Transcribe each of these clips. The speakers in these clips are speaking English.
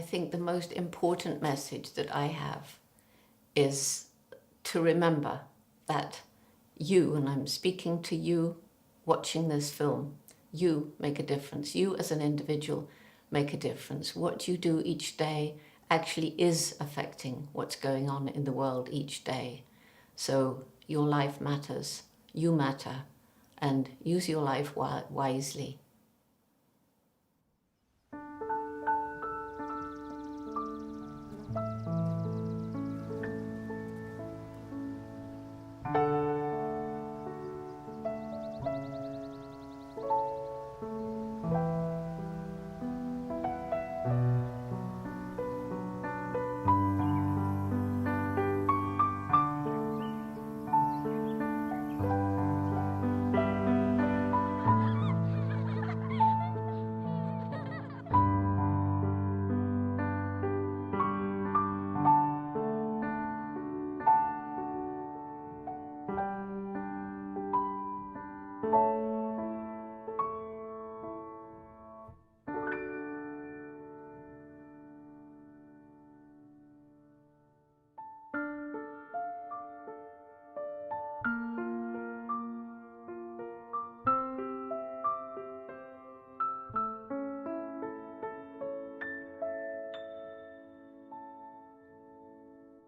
think the most important message that I have is to remember that you, and I'm speaking to you watching this film, you make a difference. You as an individual make a difference. What you do each day actually is affecting what's going on in the world each day. So your life matters, you matter, and use your life wisely.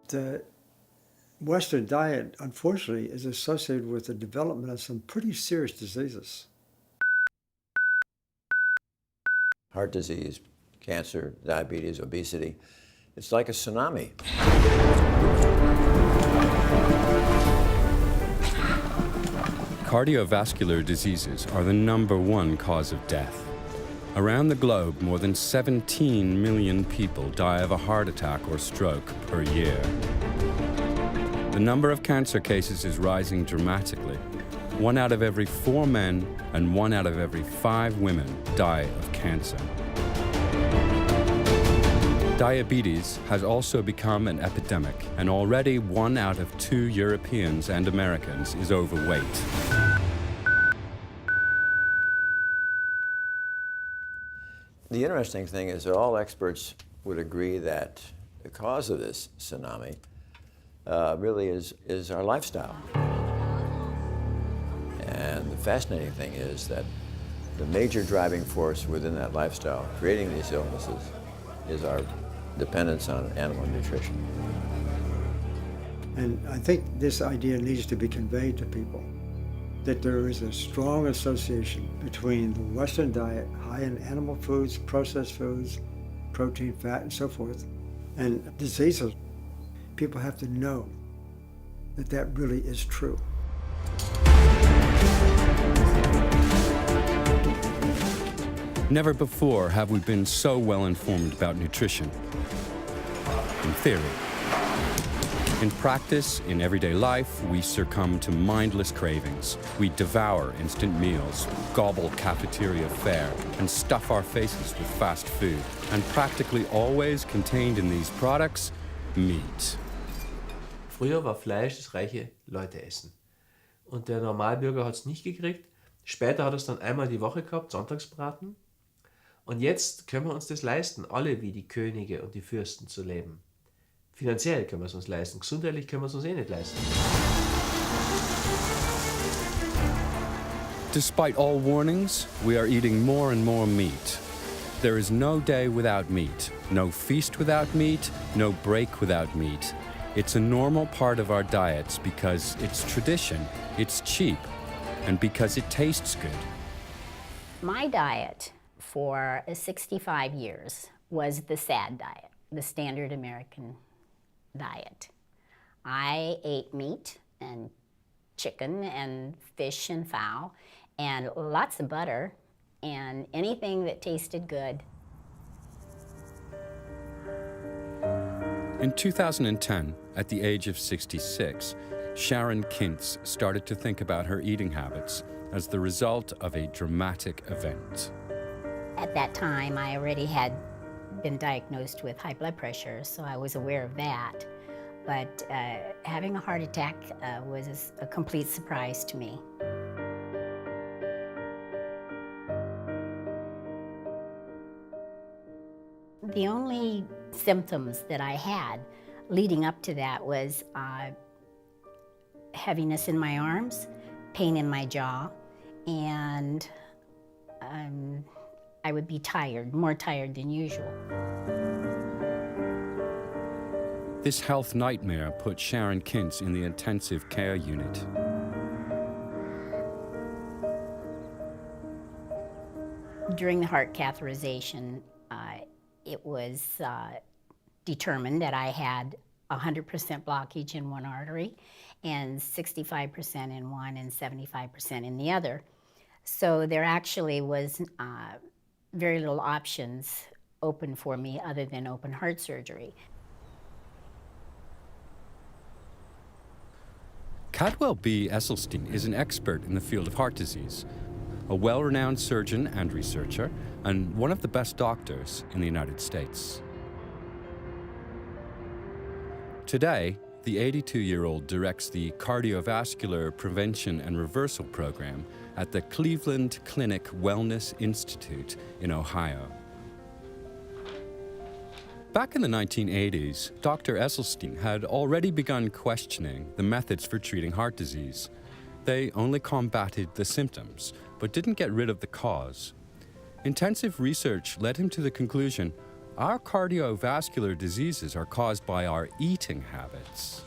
The Western diet, unfortunately, is associated with the development of some pretty serious diseases. Heart disease, cancer, diabetes, obesity. It's like a tsunami. Cardiovascular diseases are the #1 cause of death. Around the globe, more than 17 million people die of a heart attack or stroke per year. The number of cancer cases is rising dramatically. 1 out of every 4 men and 1 out of every 5 women die of cancer. Diabetes has also become an epidemic, and already 1 out of 2 Europeans and Americans is overweight. The interesting thing is that all experts would agree that the cause of this tsunami really is our lifestyle. And the fascinating thing is that the major driving force within that lifestyle creating these illnesses is our dependence on animal nutrition. And I think this idea needs to be conveyed to people, that there is a strong association between the Western diet, high in animal foods, processed foods, protein, fat, and so forth, and diseases. People have to know that that really is true. Never before have we been so well informed about nutrition. In theory. In practice, in everyday life, we succumb to mindless cravings. We devour instant meals, gobble cafeteria fare, and stuff our faces with fast food. And practically always contained in these products, meat. Früher war Fleisch das reiche Leute essen. Und der Normalbürger hat es nicht gekriegt. Später hat er es dann einmal die Woche gehabt, Sonntagsbraten. Und jetzt können wir uns das leisten, alle wie die Könige und die Fürsten zu leben. Finanziell können wir es uns leisten, gesundheitlich können wir es uns nicht leisten. Despite all warnings, we are eating more and more meat. There is no day without meat, no feast without meat, no break without meat. It's a normal part of our diets because it's tradition, it's cheap, and because it tastes good. My diet for 65 years was the SAD diet, the standard American diet. I ate meat and chicken and fish and fowl and lots of butter and anything that tasted good. In 2010, at the age of 66, Sharon Kintz started to think about her eating habits as the result of a dramatic event. At that time, I already had been diagnosed with high blood pressure, so I was aware of that. But having a heart attack was a complete surprise to me. The only symptoms that I had leading up to that was heaviness in my arms, pain in my jaw, and I would be tired, more tired than usual. This health nightmare put Sharon Kintz in the intensive care unit. During the heart catheterization, it was determined that I had 100% blockage in one artery and 65% in one and 75% in the other. So there actually was very little options open for me other than open heart surgery. Caldwell B. Esselstyn is an expert in the field of heart disease, a well-renowned surgeon and researcher, and one of the best doctors in the United States. Today, the 82-year-old directs the Cardiovascular Prevention and Reversal Program at the Cleveland Clinic Wellness Institute in Ohio. Back in the 1980s, Dr. Esselstyn had already begun questioning the methods for treating heart disease. They only combated the symptoms, but didn't get rid of the cause. Intensive research led him to the conclusion, our cardiovascular diseases are caused by our eating habits.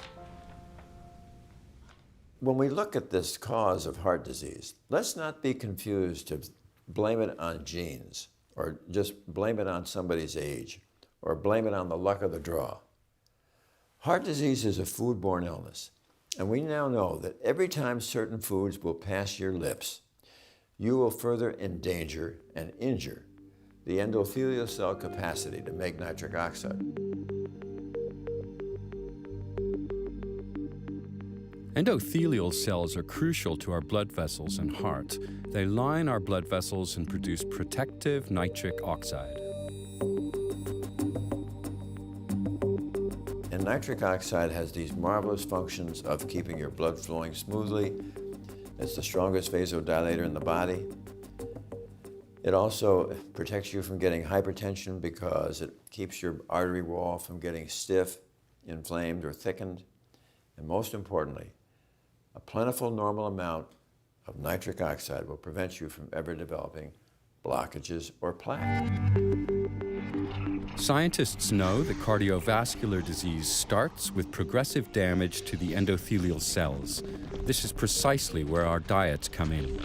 When we look at this cause of heart disease, let's not be confused to blame it on genes, or just blame it on somebody's age, or blame it on the luck of the draw. Heart disease is a foodborne illness, and we now know that every time certain foods will pass your lips, you will further endanger and injure the endothelial cell capacity to make nitric oxide. Endothelial cells are crucial to our blood vessels and heart. They line our blood vessels and produce protective nitric oxide. And nitric oxide has these marvelous functions of keeping your blood flowing smoothly. It's the strongest vasodilator in the body. It also protects you from getting hypertension because it keeps your artery wall from getting stiff, inflamed, or thickened. And most importantly, a plentiful normal amount of nitric oxide will prevent you from ever developing blockages or plaque. Scientists know that cardiovascular disease starts with progressive damage to the endothelial cells. This is precisely where our diets come in.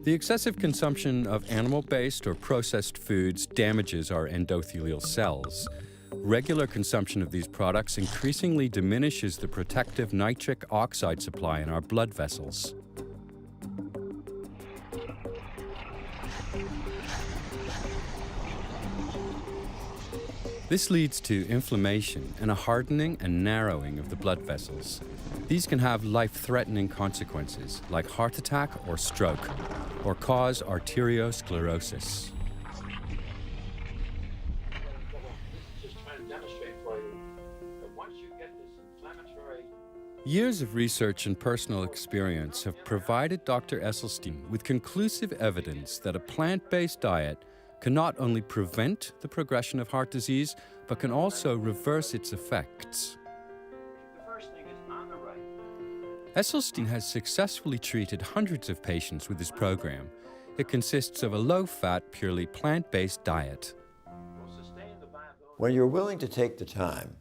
The excessive consumption of animal-based or processed foods damages our endothelial cells. Regular consumption of these products increasingly diminishes the protective nitric oxide supply in our blood vessels. This leads to inflammation and a hardening and narrowing of the blood vessels. These can have life-threatening consequences, like heart attack or stroke, or cause arteriosclerosis. Years of research and personal experience have provided Dr. Esselstyn with conclusive evidence that a plant-based diet can not only prevent the progression of heart disease, but can also reverse its effects. The first thing is on the right. Esselstyn has successfully treated hundreds of patients with his program. It consists of a low-fat, purely plant-based diet. When you're willing to take the time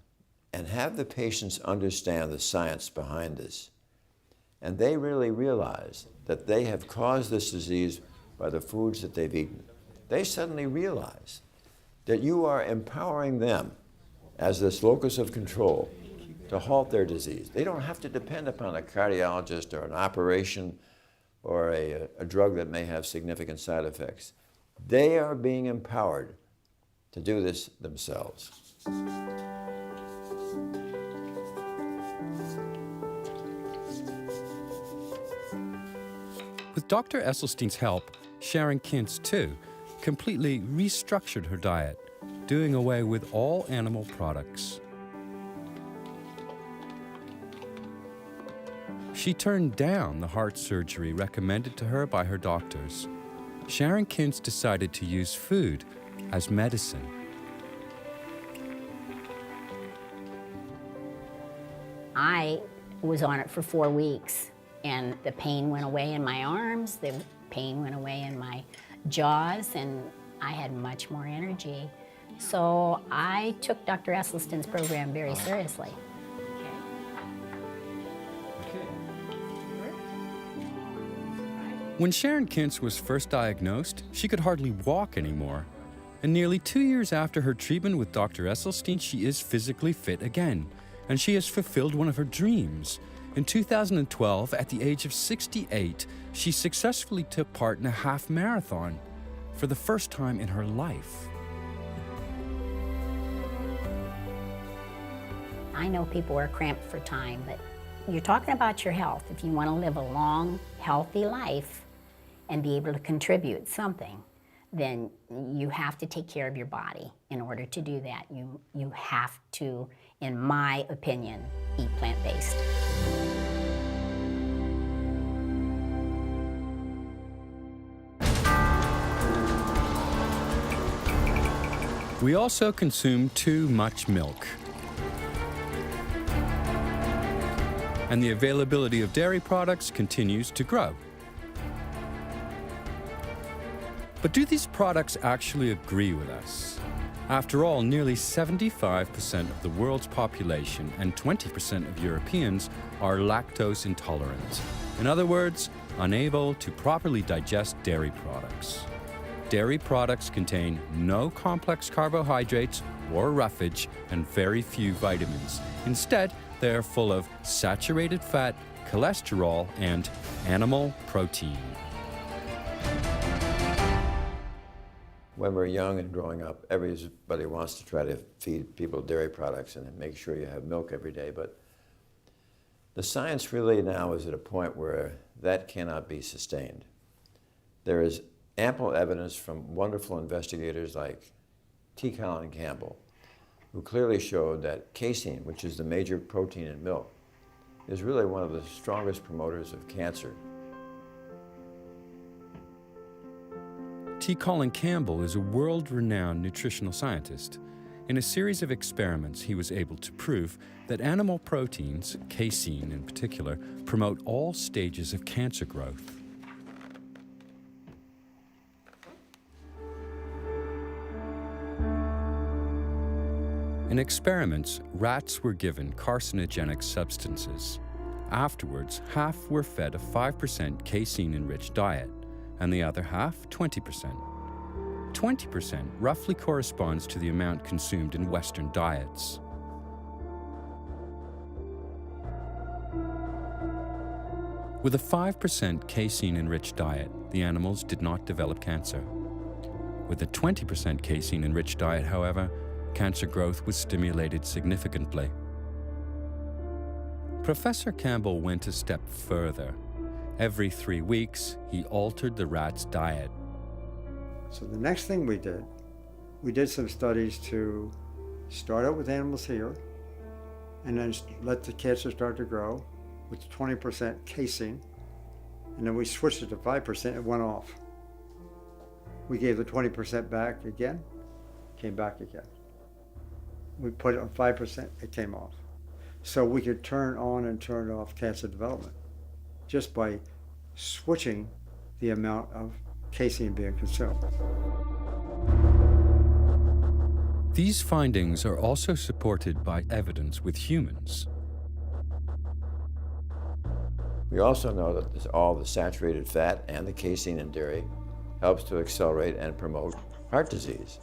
and have the patients understand the science behind this, and they really realize that they have caused this disease by the foods that they've eaten, they suddenly realize that you are empowering them as this locus of control to halt their disease. They don't have to depend upon a cardiologist or an operation or a drug that may have significant side effects. They are being empowered to do this themselves. With Dr. Esselstyn's help, Sharon Kintz, too, completely restructured her diet, doing away with all animal products. She turned down the heart surgery recommended to her by her doctors. Sharon Kintz decided to use food as medicine. I was on it for 4 weeks, and the pain went away in my arms, the pain went away in my jaws, and I had much more energy. So I took Dr. Esselstyn's program very seriously. When Sharon Kintz was first diagnosed, she could hardly walk anymore. And nearly 2 years after her treatment with Dr. Esselstyn, she is physically fit again. And she has fulfilled one of her dreams. In 2012, at the age of 68, she successfully took part in a half marathon for the first time in her life. I know people are cramped for time, but you're talking about your health. If you want to live a long, healthy life and be able to contribute something, then you have to take care of your body. In order to do that, you have to, in my opinion, eat plant-based. We also consume too much milk. And the availability of dairy products continues to grow. But do these products actually agree with us? After all, nearly 75% of the world's population and 20% of Europeans are lactose intolerant. In other words, unable to properly digest dairy products. Dairy products contain no complex carbohydrates or roughage and very few vitamins. Instead, they are full of saturated fat, cholesterol, and animal protein. When we're young and growing up, everybody wants to try to feed people dairy products and make sure you have milk every day, but the science really now is at a point where that cannot be sustained. There is ample evidence from wonderful investigators like Colin Campbell, who clearly showed that casein, which is the major protein in milk, is really one of the strongest promoters of cancer. Colin Campbell is a world-renowned nutritional scientist. In a series of experiments, he was able to prove that animal proteins, casein in particular, promote all stages of cancer growth. In experiments, rats were given carcinogenic substances. Afterwards, half were fed a 5% casein-enriched diet, and the other half 20%. 20% roughly corresponds to the amount consumed in Western diets. With a 5% casein-enriched diet, the animals did not develop cancer. With a 20% casein-enriched diet, however, cancer growth was stimulated significantly. Professor Campbell went a step further. Every 3 weeks, he altered the rat's diet. So the next thing we did some studies to start out with animals here and then let the cancer start to grow with 20% casein, and then we switched it to 5%, it went off. We gave the 20% back again, came back again. We put it on 5%, it came off. So we could turn on and turn off cancer development just by switching the amount of casein being consumed. These findings are also supported by evidence with humans. We also know that all the saturated fat and the casein in dairy helps to accelerate and promote heart disease.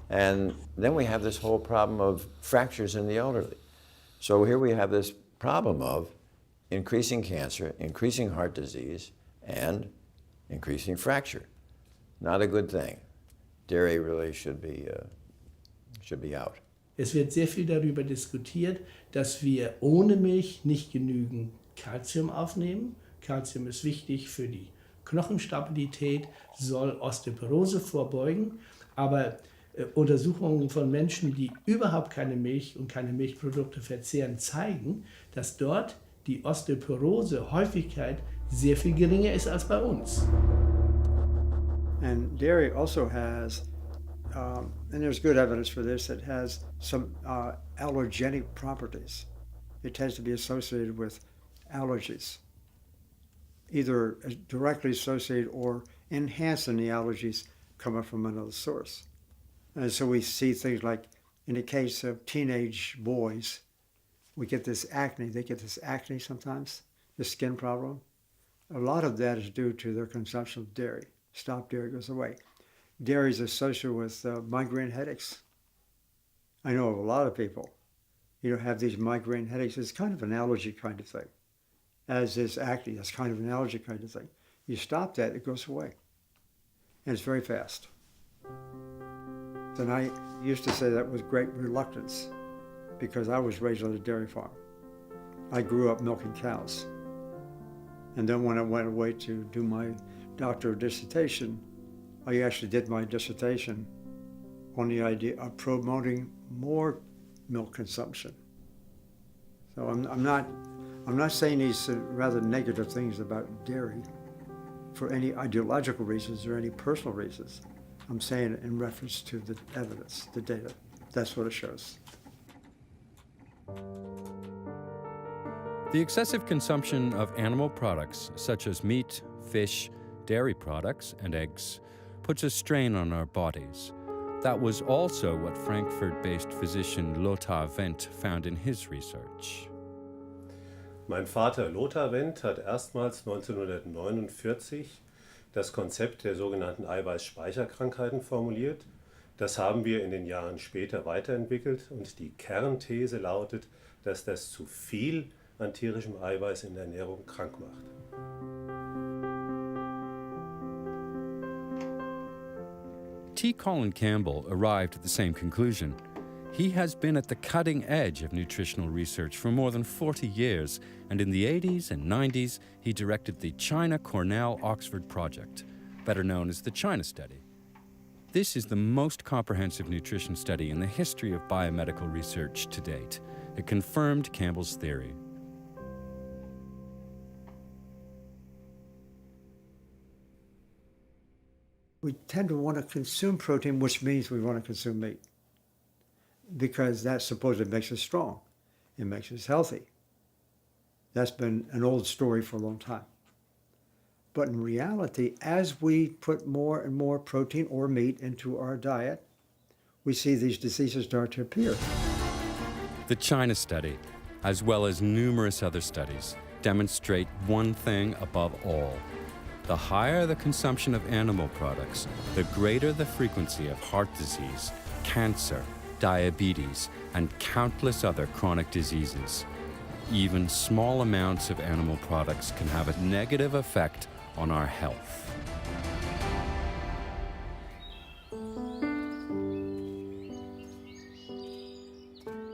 And then we have this whole problem of fractures in the elderly. So here we have this problem of increasing cancer, increasing heart disease, and increasing fracture. Not a good thing. Dairy really should be out. Es wird sehr viel darüber diskutiert, dass wir ohne Milch nicht genügend Kalzium aufnehmen. Kalzium ist wichtig für die Knochenstabilität, soll Osteoporose vorbeugen, aber Untersuchungen von Menschen, die überhaupt keine Milch und keine Milchprodukte verzehren, zeigen, dass dort die Osteoporose-Häufigkeit sehr viel geringer ist als bei uns. And dairy also has, and there's good evidence for this, it has some allergenic properties. It tends to be associated with allergies, either directly associated or enhancing the allergies coming from another source. And so we see things like, in the case of teenage boys, we get this acne. They get this acne sometimes, this skin problem. A lot of that is due to their consumption of dairy. Stop dairy, goes away. Dairy is associated with migraine headaches. I know of a lot of people, have these migraine headaches. It's kind of an allergy kind of thing, as is acne. That's kind of an allergy kind of thing. You stop that, it goes away. And it's very fast. And I used to say that with great reluctance because I was raised on a dairy farm. I grew up milking cows. And then when I went away to do my doctoral dissertation, I actually did my dissertation on the idea of promoting more milk consumption. So I'm not saying these rather negative things about dairy for any ideological reasons or any personal reasons. I'm saying it in reference to the evidence, the data. That's what it shows. The excessive consumption of animal products, such as meat, fish, dairy products, and eggs, puts a strain on our bodies. That was also what Frankfurt-based physician Lothar Wendt found in his research. Mein Vater Lothar Wendt hat erstmals 1949 das Konzept der sogenannten Eiweißspeicherkrankheiten formuliert. Das haben wir in den Jahren später weiterentwickelt und die Kernthese lautet, dass das zu viel an tierischem Eiweiß in der Ernährung krank macht. T. Colin Campbell arrived at the same conclusion. He has been at the cutting edge of nutritional research for more than 40 years, and in the 80s and 90s, he directed the China-Cornell-Oxford project, better known as the China Study. This is the most comprehensive nutrition study in the history of biomedical research to date. It confirmed Campbell's theory. We tend to want to consume protein, which means we want to consume meat, because that supposedly makes us strong. It makes us healthy. That's been an old story for a long time. But in reality, as we put more and more protein or meat into our diet, we see these diseases start to appear. The China Study, as well as numerous other studies, demonstrate one thing above all. The higher the consumption of animal products, the greater the frequency of heart disease, cancer, diabetes, and countless other chronic diseases. Even small amounts of animal products can have a negative effect on our health.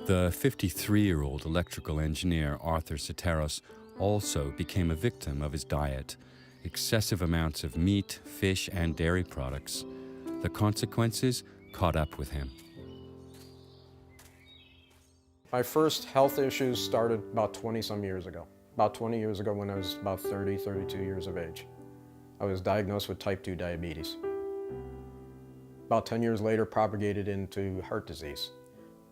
The 53-year-old electrical engineer Arthur Soteros also became a victim of his diet. Excessive amounts of meat, fish, and dairy products. The consequences caught up with him. My first health issues started about 20-some years ago. About 20 years ago when I was about 30, 32 years of age. I was diagnosed with type 2 diabetes. About 10 years later, propagated into heart disease.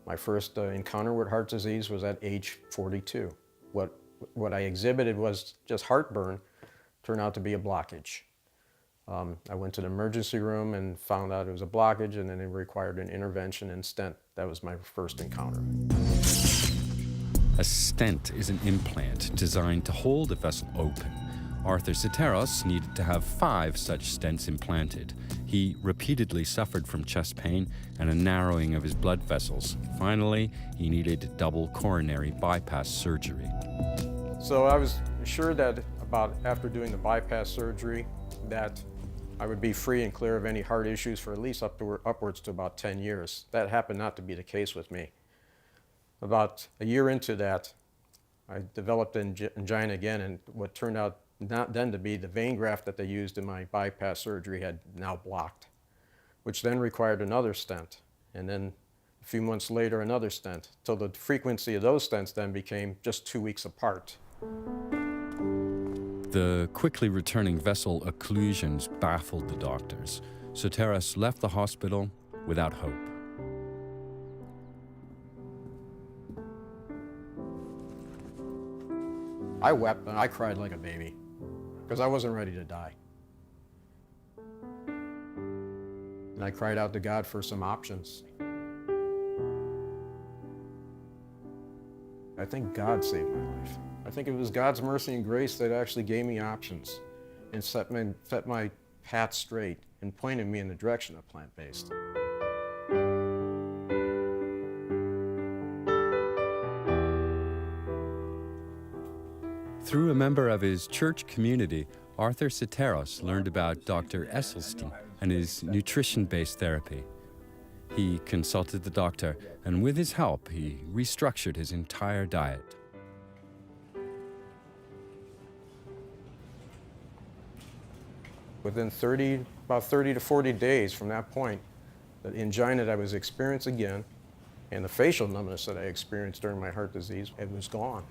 My first encounter with heart disease was at age 42. What I exhibited was just heartburn, turned out to be a blockage. I went to the emergency room and found out it was a blockage, and then it required an intervention and stent. That was my first encounter. A stent is an implant designed to hold a vessel open. Arthur Soteros needed to have 5 such stents implanted. He repeatedly suffered from chest pain and a narrowing of his blood vessels. Finally, he needed double coronary bypass surgery. So I was assured that about after doing the bypass surgery that I would be free and clear of any heart issues for at least upwards to about 10 years. That happened not to be the case with me. About a year into that, I developed angina again, and what turned out not then to be the vein graft that they used in my bypass surgery had now blocked, which then required another stent, and then a few months later another stent, till the frequency of those stents then became just 2 weeks apart. The quickly returning vessel occlusions baffled the doctors. Soteris left the hospital without hope. I wept and I cried like a baby because I wasn't ready to die. And I cried out to God for some options. I think God saved my life. I think it was God's mercy and grace that actually gave me options and set my path straight and pointed me in the direction of plant-based. Through a member of his church community, Arthur Soteris learned about Dr. Esselstyn and his nutrition-based therapy. He consulted the doctor, and with his help, he restructured his entire diet. Within about 30 to 40 days from that point, the angina that I was experiencing again and the facial numbness that I experienced during my heart disease, it was gone.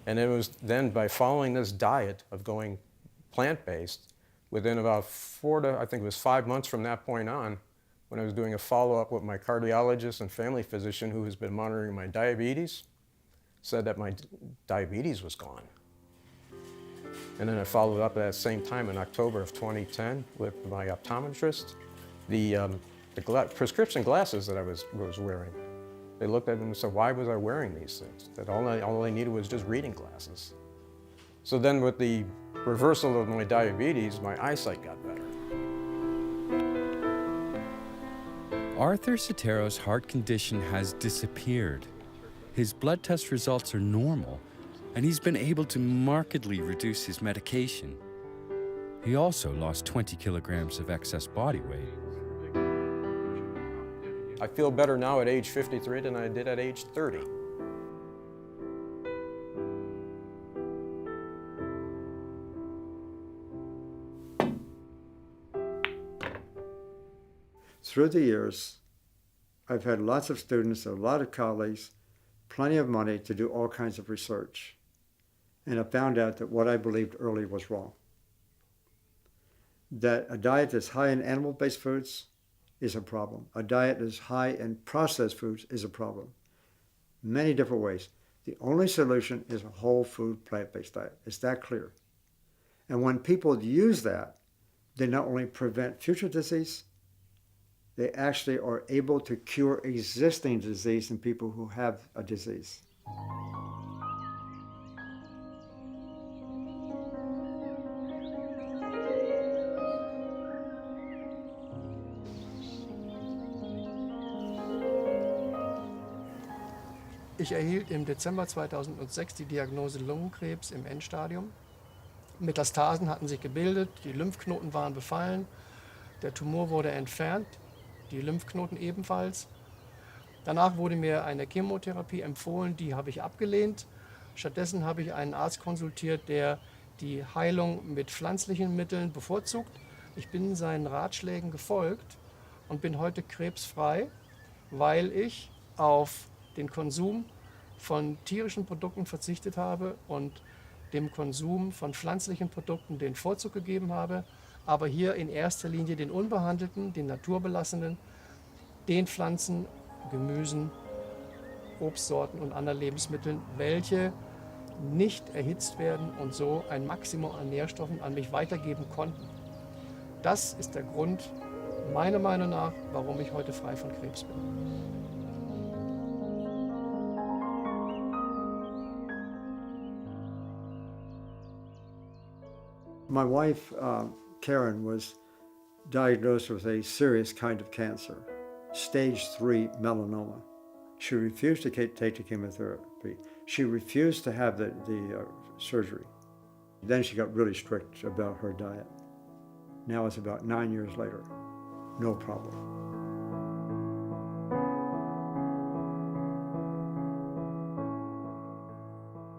And it was then by following this diet of going plant-based, within about 5 months from that point on, when I was doing a follow-up with my cardiologist and family physician who has been monitoring my diabetes, said that my diabetes was gone. And then I followed up at that same time in October of 2010 with my optometrist. The prescription glasses that I was wearing, they looked at them and said, why was I wearing these things? That all I needed was just reading glasses. So then with the reversal of my diabetes, my eyesight got better. Arthur Soteris' heart condition has disappeared. His blood test results are normal, and he's been able to markedly reduce his medication. He also lost 20 kilograms of excess body weight. I feel better now at age 53 than I did at age 30. Through the years, I've had lots of students, a lot of colleagues, plenty of money to do all kinds of research. And I found out that what I believed early was wrong. That a diet that's high in animal-based foods is a problem. A diet that's high in processed foods is a problem. Many different ways. The only solution is a whole food plant-based diet. It's that clear. And when people use that, they not only prevent future disease, they actually are able to cure existing disease in people who have a disease. Ich erhielt im Dezember 2006 die Diagnose Lungenkrebs im Endstadium. Metastasen hatten sich gebildet, die Lymphknoten waren befallen, der Tumor wurde entfernt, die Lymphknoten ebenfalls. Danach wurde mir eine Chemotherapie empfohlen, die habe ich abgelehnt. Stattdessen habe ich einen Arzt konsultiert, der die Heilung mit pflanzlichen Mitteln bevorzugt. Ich bin seinen Ratschlägen gefolgt und bin heute krebsfrei, weil ich auf den Konsum von tierischen Produkten verzichtet habe und dem Konsum von pflanzlichen Produkten den Vorzug gegeben habe, aber hier in erster Linie den unbehandelten, den naturbelassenen, den Pflanzen, Gemüsen, Obstsorten und anderen Lebensmitteln, welche nicht erhitzt werden und so ein Maximum an Nährstoffen an mich weitergeben konnten. Das ist der Grund, meiner Meinung nach, warum ich heute frei von Krebs bin. My wife, Karen, was diagnosed with a serious kind of cancer, stage 3 melanoma. She refused to take the chemotherapy. She refused to have the surgery. Then she got really strict about her diet. Now it's about 9 years later. No problem.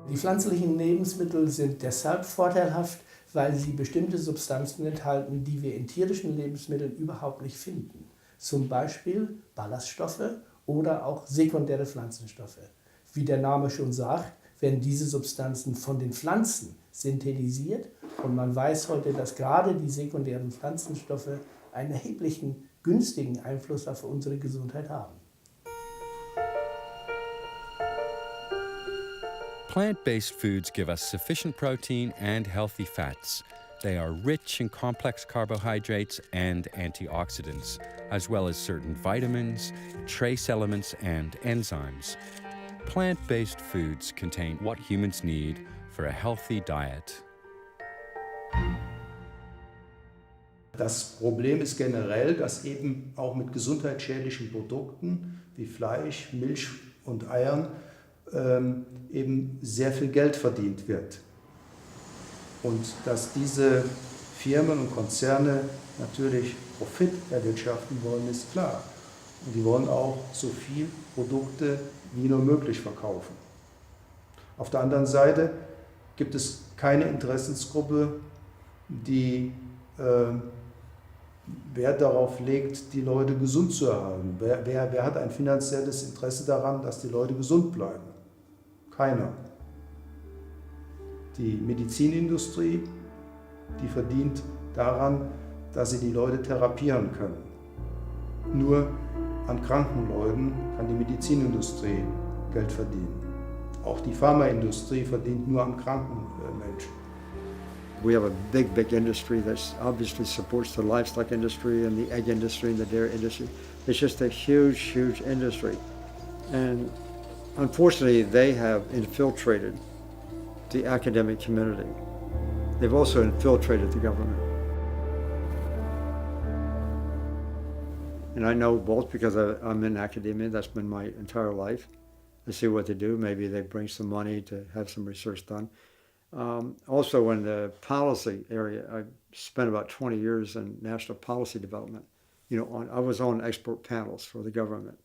Die pflanzlichen Lebensmittel sind deshalb vorteilhaft, weil sie bestimmte Substanzen enthalten, die wir in tierischen Lebensmitteln überhaupt nicht finden. Zum Beispiel Ballaststoffe oder auch sekundäre Pflanzenstoffe. Wie der Name schon sagt, werden diese Substanzen von den Pflanzen synthetisiert. Und man weiß heute, dass gerade die sekundären Pflanzenstoffe einen erheblichen günstigen Einfluss auf unsere Gesundheit haben. Plant-based foods give us sufficient protein and healthy fats. They are rich in complex carbohydrates and antioxidants, as well as certain vitamins, trace elements, and enzymes. Plant-based foods contain what humans need for a healthy diet. Das Problem ist generell, dass eben auch mit gesundheitsschädlichen Produkten wie Fleisch, Milch und Eiern eben sehr viel Geld verdient wird. Und dass diese Firmen und Konzerne natürlich Profit erwirtschaften wollen, ist klar. Und die wollen auch so viel Produkte wie nur möglich verkaufen. Auf der anderen Seite gibt es keine Interessensgruppe, die Wert darauf legt, die Leute gesund zu erhalten. Wer hat ein finanzielles Interesse daran, dass die Leute gesund bleiben? Keiner. Die Medizinindustrie, die verdient daran, dass sie die Leute therapieren können. Nur an kranken Leuten kann die Medizinindustrie Geld verdienen. Auch die Pharmaindustrie verdient nur an kranken Menschen. We have a big industry that obviously supports the livestock industry and the egg industry and the dairy industry. It's just a huge industry. And unfortunately, they have infiltrated the academic community. They've also infiltrated the government. And I know both because I'm in academia, that's been my entire life. I see what they do. Maybe they bring some money to have some research done. Also in the policy area, I spent about 20 years in national policy development. I was on expert panels for the government.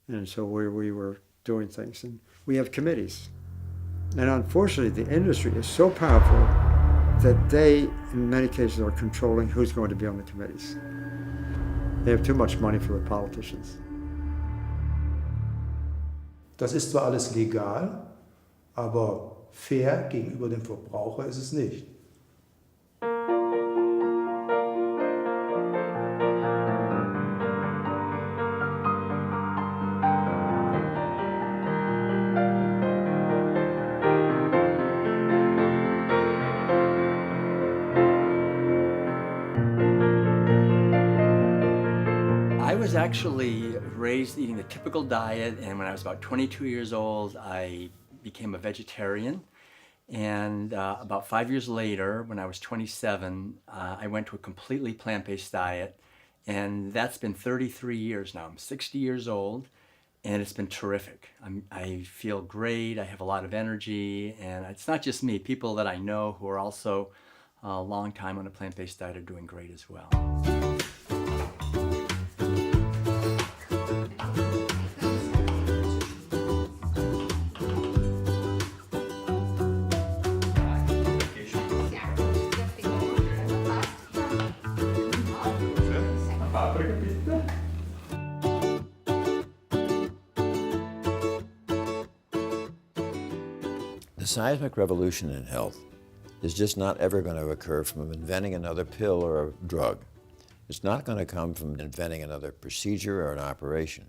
And so we were doing things. And we have committees. And unfortunately, the industry is so powerful that they, in many cases, are controlling who's going to be on the committees. They have too much money for the politicians. Das ist zwar alles legal, aber fair gegenüber dem Verbraucher ist es nicht. I was actually raised eating the typical diet, and when I was about 22 years old, I became a vegetarian. And about 5 years later, when I was 27, I went to a completely plant-based diet, and that's been 33 years now. I'm 60 years old, and it's been terrific. I feel great, I have a lot of energy, and it's not just me. People that I know who are also a long time on a plant-based diet are doing great as well. The seismic revolution in health is just not ever going to occur from inventing another pill or a drug. It's not going to come from inventing another procedure or an operation.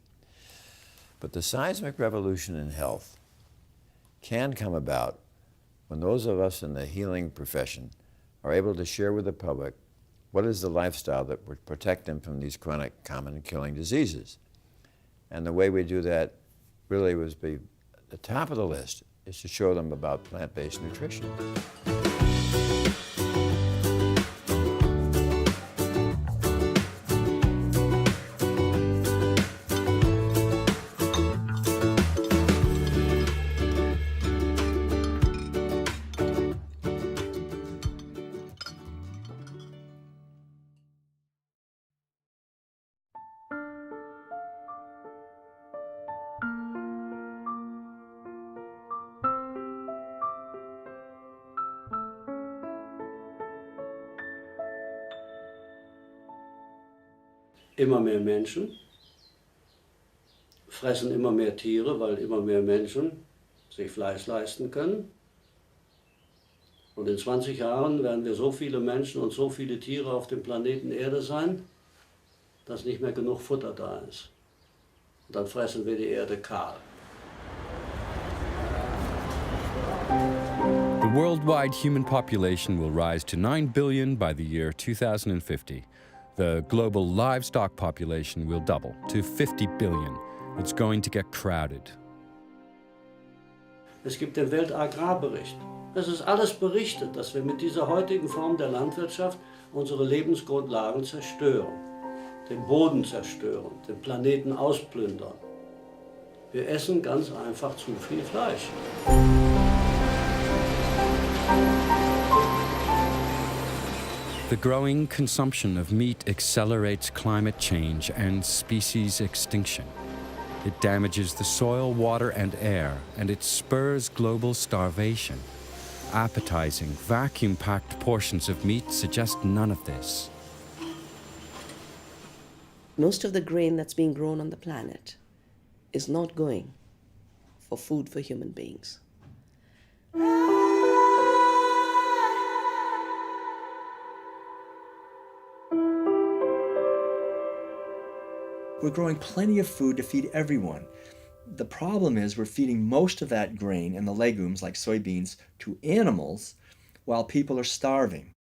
But the seismic revolution in health can come about when those of us in the healing profession are able to share with the public what is the lifestyle that would protect them from these chronic, common, killing diseases. And the way we do that really was be the top of the list is to show them about plant-based nutrition. Immer mehr Menschen fressen immer mehr Tiere, weil immer mehr Menschen sich Fleisch leisten können. Und in 20 Jahren werden wir so viele Menschen und so viele Tiere auf dem Planeten Erde sein, dass nicht mehr genug Futter da ist. Und dann fressen wir die Erde kahl. The worldwide human population will rise to 9 billion by the year 2050. The global livestock population will double to 50 billion. It's going to get crowded. Es gibt den Weltagrarbericht. Es ist alles berichtet, dass wir mit dieser heutigen Form der Landwirtschaft unsere Lebensgrundlagen zerstören, den Boden zerstören, den Planeten ausplündern. Wir essen ganz einfach zu viel Fleisch. The growing consumption of meat accelerates climate change and species extinction. It damages the soil, water, and air, and it spurs global starvation. Appetizing, vacuum-packed portions of meat suggest none of this. Most of the grain that's being grown on the planet is not going for food for human beings. We're growing plenty of food to feed everyone. The problem is we're feeding most of that grain and the legumes, like soybeans, to animals while people are starving.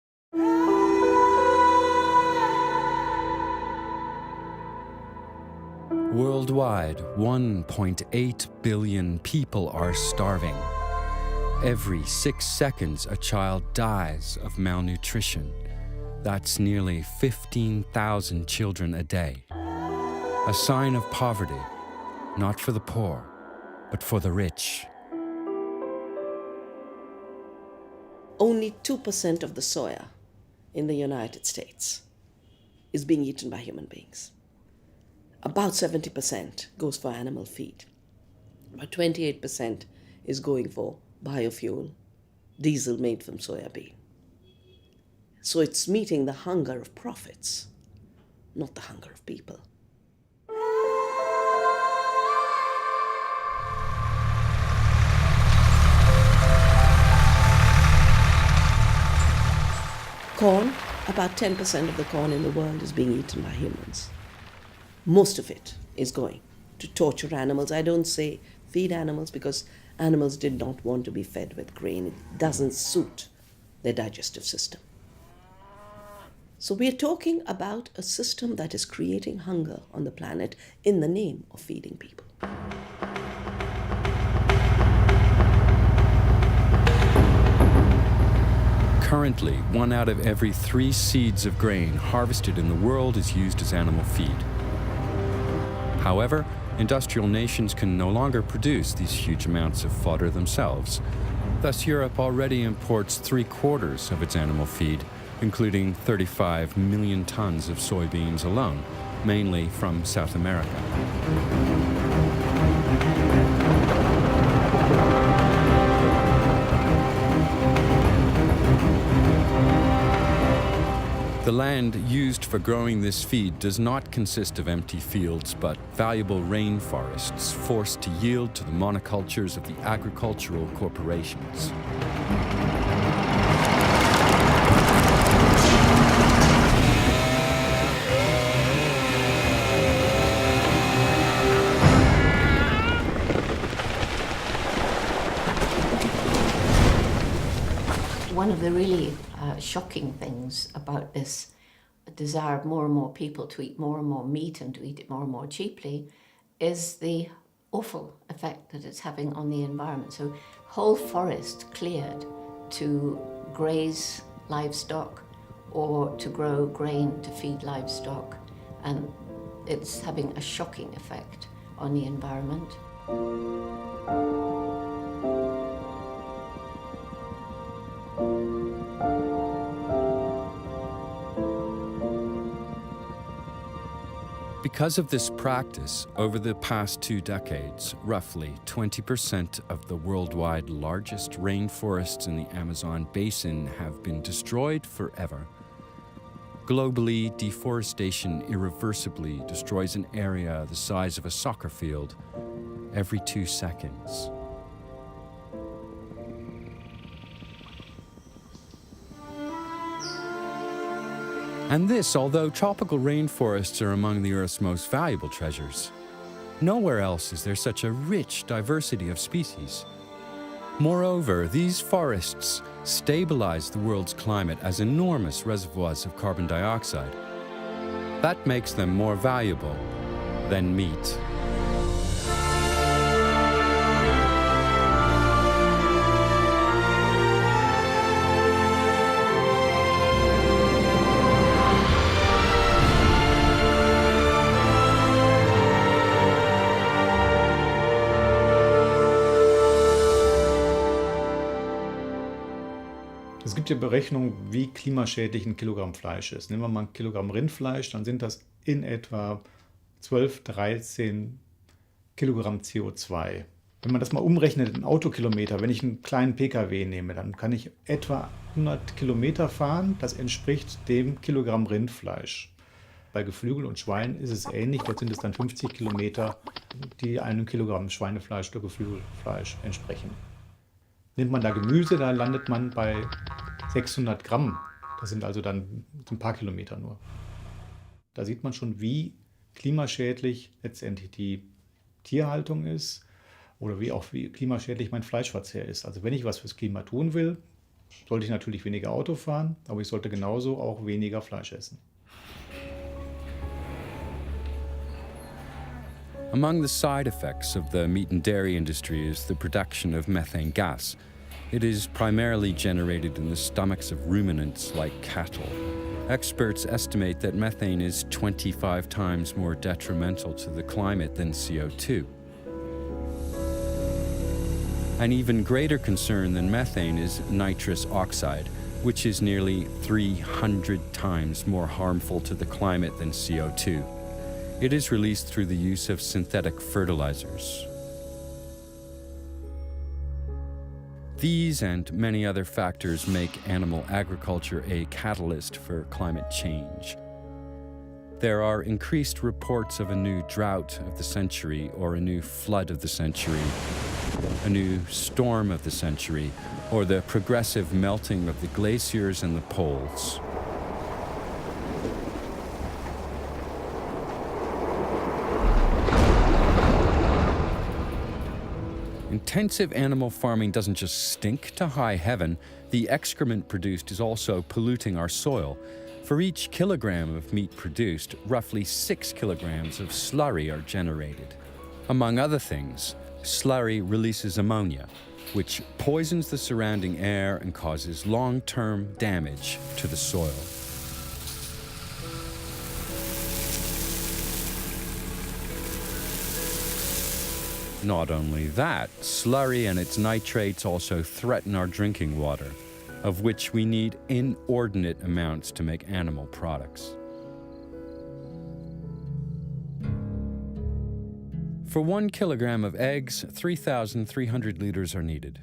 Worldwide, 1.8 billion people are starving. Every 6 seconds, a child dies of malnutrition. That's nearly 15,000 children a day. A sign of poverty, not for the poor, but for the rich. Only 2% of the soya in the United States is being eaten by human beings. About 70% goes for animal feed. About 28% is going for biofuel, diesel made from soya bean. So it's meeting the hunger of profits, not the hunger of people. Corn, about 10% of the corn in the world is being eaten by humans. Most of it is going to torture animals. I don't say feed animals because animals did not want to be fed with grain. It doesn't suit their digestive system. So we're talking about a system that is creating hunger on the planet in the name of feeding people. Currently, 1 out of every 3 seeds of grain harvested in the world is used as animal feed. However, industrial nations can no longer produce these huge amounts of fodder themselves. Thus, Europe already imports 3/4 of its animal feed, including 35 million tons of soybeans alone, mainly from South America. The land used for growing this feed does not consist of empty fields, but valuable rainforests forced to yield to the monocultures of the agricultural corporations. One of the really shocking things about this desire of more and more people to eat more and more meat and to eat it more and more cheaply is the awful effect that it's having on the environment. So whole forest cleared to graze livestock or to grow grain to feed livestock, and it's having a shocking effect on the environment. Because of this practice, over the past 2 decades, roughly 20% of the worldwide largest rainforests in the Amazon basin have been destroyed forever. Globally, deforestation irreversibly destroys an area the size of a soccer field every 2 seconds. And this, although tropical rainforests are among the Earth's most valuable treasures. Nowhere else is there such a rich diversity of species. Moreover, these forests stabilize the world's climate as enormous reservoirs of carbon dioxide. That makes them more valuable than meat. Es gibt ja Berechnungen, wie klimaschädlich ein Kilogramm Fleisch ist. Nehmen wir mal ein Kilogramm Rindfleisch, dann sind das in etwa 12, 13 Kilogramm CO2. Wenn man das mal umrechnet in Autokilometer, wenn ich einen kleinen Pkw nehme, dann kann ich etwa 100 Kilometer fahren. Das entspricht dem Kilogramm Rindfleisch. Bei Geflügel und Schwein ist es ähnlich. Dort sind es dann 50 Kilometer, die einem Kilogramm Schweinefleisch oder Geflügelfleisch entsprechen. Nimmt man da Gemüse, da landet man bei 600 Gramm. Das sind also dann ein paar Kilometer nur. Da sieht man schon, wie klimaschädlich letztendlich die Tierhaltung ist oder wie klimaschädlich mein Fleischverzehr ist. Also wenn ich was fürs Klima tun will, sollte ich natürlich weniger Auto fahren, aber ich sollte genauso auch weniger Fleisch essen. Among the side effects of the meat and dairy industry is the production of methane gas. It is primarily generated in the stomachs of ruminants like cattle. Experts estimate that methane is 25 times more detrimental to the climate than CO2. An even greater concern than methane is nitrous oxide, which is nearly 300 times more harmful to the climate than CO2. It is released through the use of synthetic fertilizers. These and many other factors make animal agriculture a catalyst for climate change. There are increased reports of a new drought of the century or a new flood of the century, a new storm of the century, or the progressive melting of the glaciers and the poles. Intensive animal farming doesn't just stink to high heaven, the excrement produced is also polluting our soil. For each kilogram of meat produced, roughly 6 kilograms of slurry are generated. Among other things, slurry releases ammonia, which poisons the surrounding air and causes long-term damage to the soil. Not only that, slurry and its nitrates also threaten our drinking water, of which we need inordinate amounts to make animal products. For 1 kilogram of eggs, 3,300 liters are needed.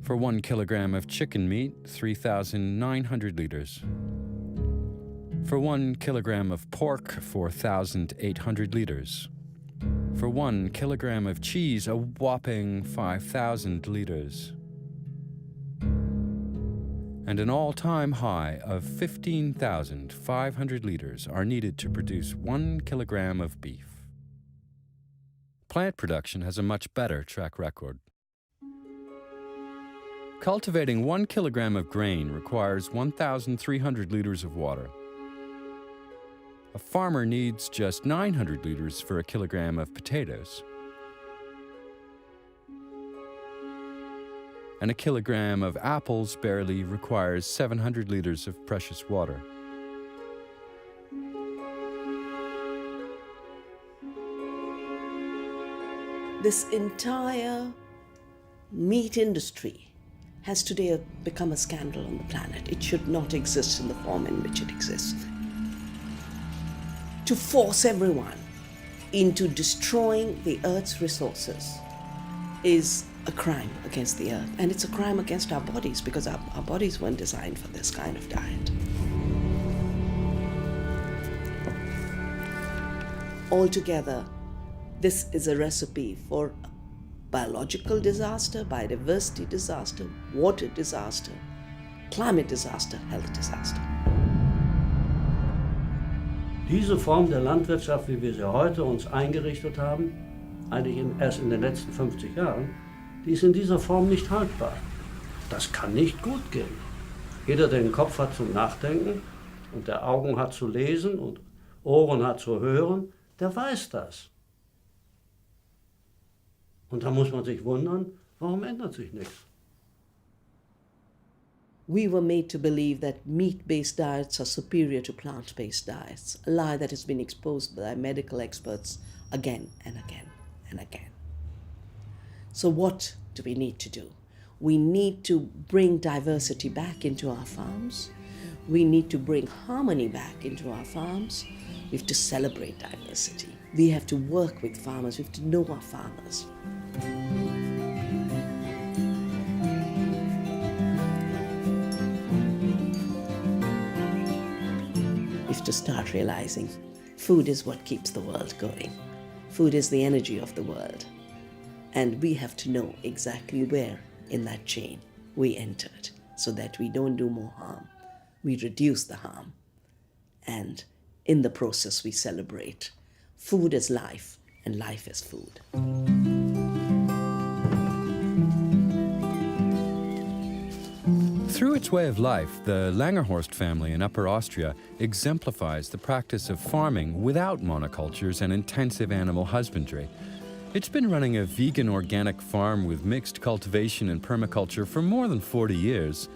For 1 kilogram of chicken meat, 3,900 liters. For 1 kilogram of pork, 4,800 liters. For 1 kilogram of cheese, a whopping 5,000 liters. And an all-time high of 15,500 liters are needed to produce 1 kilogram of beef. Plant production has a much better track record. Cultivating 1 kilogram of grain requires 1,300 liters of water. A farmer needs just 900 liters for a kilogram of potatoes. And a kilogram of apples barely requires 700 liters of precious water. This entire meat industry has today become a scandal on the planet. It should not exist in the form in which it exists. To force everyone into destroying the Earth's resources is a crime against the Earth. And it's a crime against our bodies, because our bodies weren't designed for this kind of diet. Altogether, this is a recipe for biological disaster, biodiversity disaster, water disaster, climate disaster, health disaster. Diese Form der Landwirtschaft, wie wir sie heute uns eingerichtet haben, eigentlich erst in den letzten 50 Jahren, die ist in dieser Form nicht haltbar. Das kann nicht gut gehen. Jeder, der den Kopf hat zum Nachdenken und der Augen hat zu lesen und Ohren hat zu hören, der weiß das. Und da muss man sich wundern, warum ändert sich nichts? We were made to believe that meat-based diets are superior to plant-based diets, a lie that has been exposed by medical experts again and again and again. So what do we need to do? We need to bring diversity back into our farms. We need to bring harmony back into our farms. We have to celebrate diversity. We have to work with farmers. We have to know our farmers. We have to start realizing food is what keeps the world going. Food is the energy of the world. And we have to know exactly where in that chain we entered so that we don't do more harm. We reduce the harm. And in the process, we celebrate. Food is life, and life is food. Through its way of life, the Langerhorst family in Upper Austria exemplifies the practice of farming without monocultures and intensive animal husbandry. It's been running a vegan organic farm with mixed cultivation and permaculture for more than 40 years.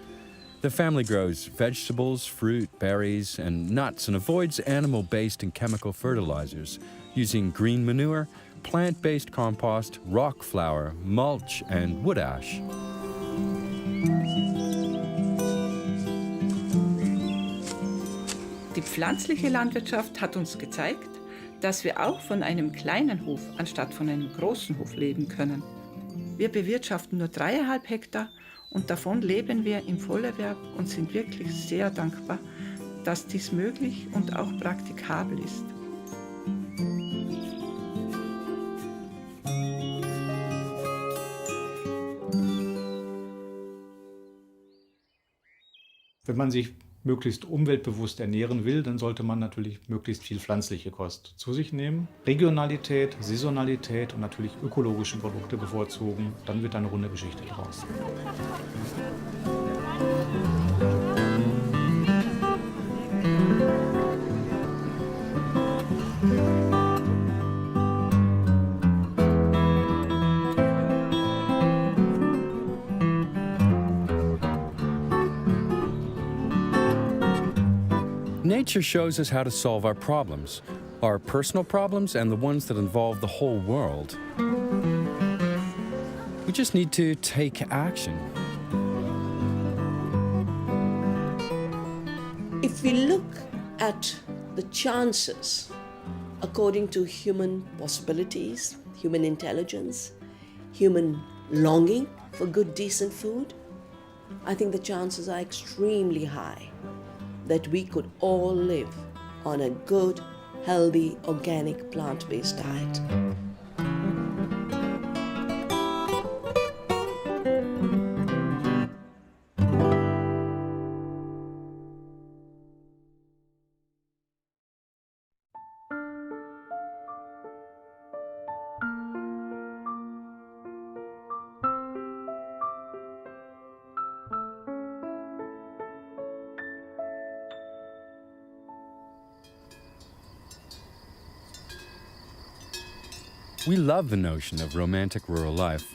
The family grows vegetables, fruit, berries, and nuts and avoids animal-based and chemical fertilizers, using green manure, plant-based compost, rock flour, mulch, and wood ash. Die pflanzliche Landwirtschaft hat uns gezeigt, dass wir auch von einem kleinen Hof anstatt von einem großen Hof leben können. Wir bewirtschaften nur 3,5 Hektar und davon leben wir im Vollerwerb und sind wirklich sehr dankbar, dass dies möglich und auch praktikabel ist. Wenn man sich möglichst umweltbewusst ernähren will, dann sollte man natürlich möglichst viel pflanzliche Kost zu sich nehmen. Regionalität, Saisonalität und natürlich ökologische Produkte bevorzugen. Dann wird eine runde Geschichte draus. Nature shows us how to solve our problems, our personal problems and the ones that involve the whole world. We just need to take action. If we look at the chances according to human possibilities, human intelligence, human longing for good, decent food, I think the chances are extremely high that we could all live on a good, healthy, organic, plant-based diet. We love the notion of romantic rural life.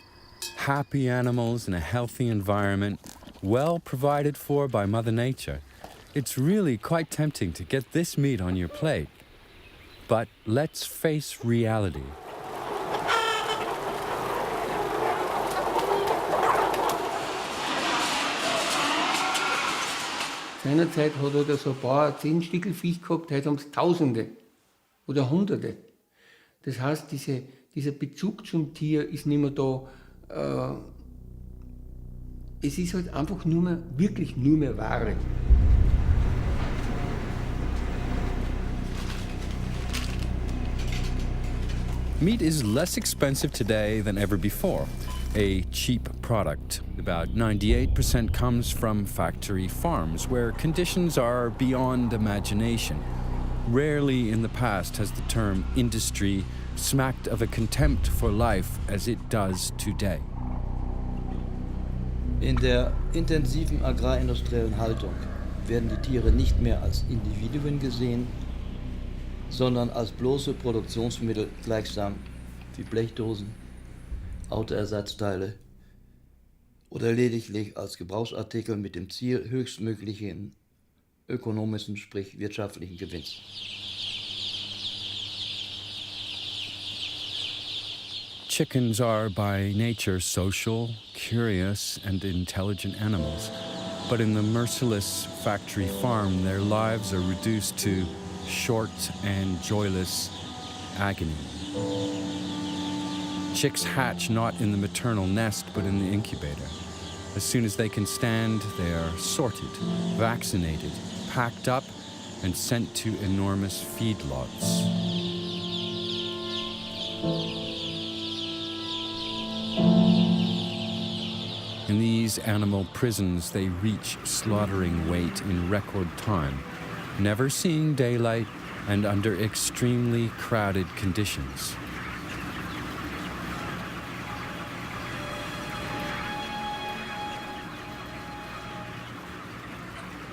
Happy animals in a healthy environment, well provided for by Mother Nature. It's really quite tempting to get this meat on your plate. But let's face reality. Seinerzeit hat er so ein paar 10 Stickel Viech gehabt, heute haben es Tausende oder Hunderte. Das heißt, dieser Bezug zum Tier ist nicht mehr da. Es ist halt einfach wirklich nur mehr Ware. Meat is less expensive today than ever before. a cheap product. About 98% comes from factory farms, where conditions are beyond imagination. Rarely in the past has the term industry smacked of a contempt for life as it does today. In der intensiven agrarindustriellen Haltung werden die Tiere nicht mehr als Individuen gesehen, sondern als bloße Produktionsmittel, gleichsam wie Blechdosen, Autoersatzteile oder lediglich als Gebrauchsartikel mit dem Ziel höchstmöglichen ökonomischen, sprich wirtschaftlichen Gewinns. Chickens are by nature social, curious, and intelligent animals. But in the merciless factory farm, their lives are reduced to short and joyless agony. Chicks hatch not in the maternal nest, but in the incubator. As soon as they can stand, they are sorted, vaccinated, packed up, and sent to enormous feedlots. In these animal prisons, they reach slaughtering weight in record time, never seeing daylight and under extremely crowded conditions.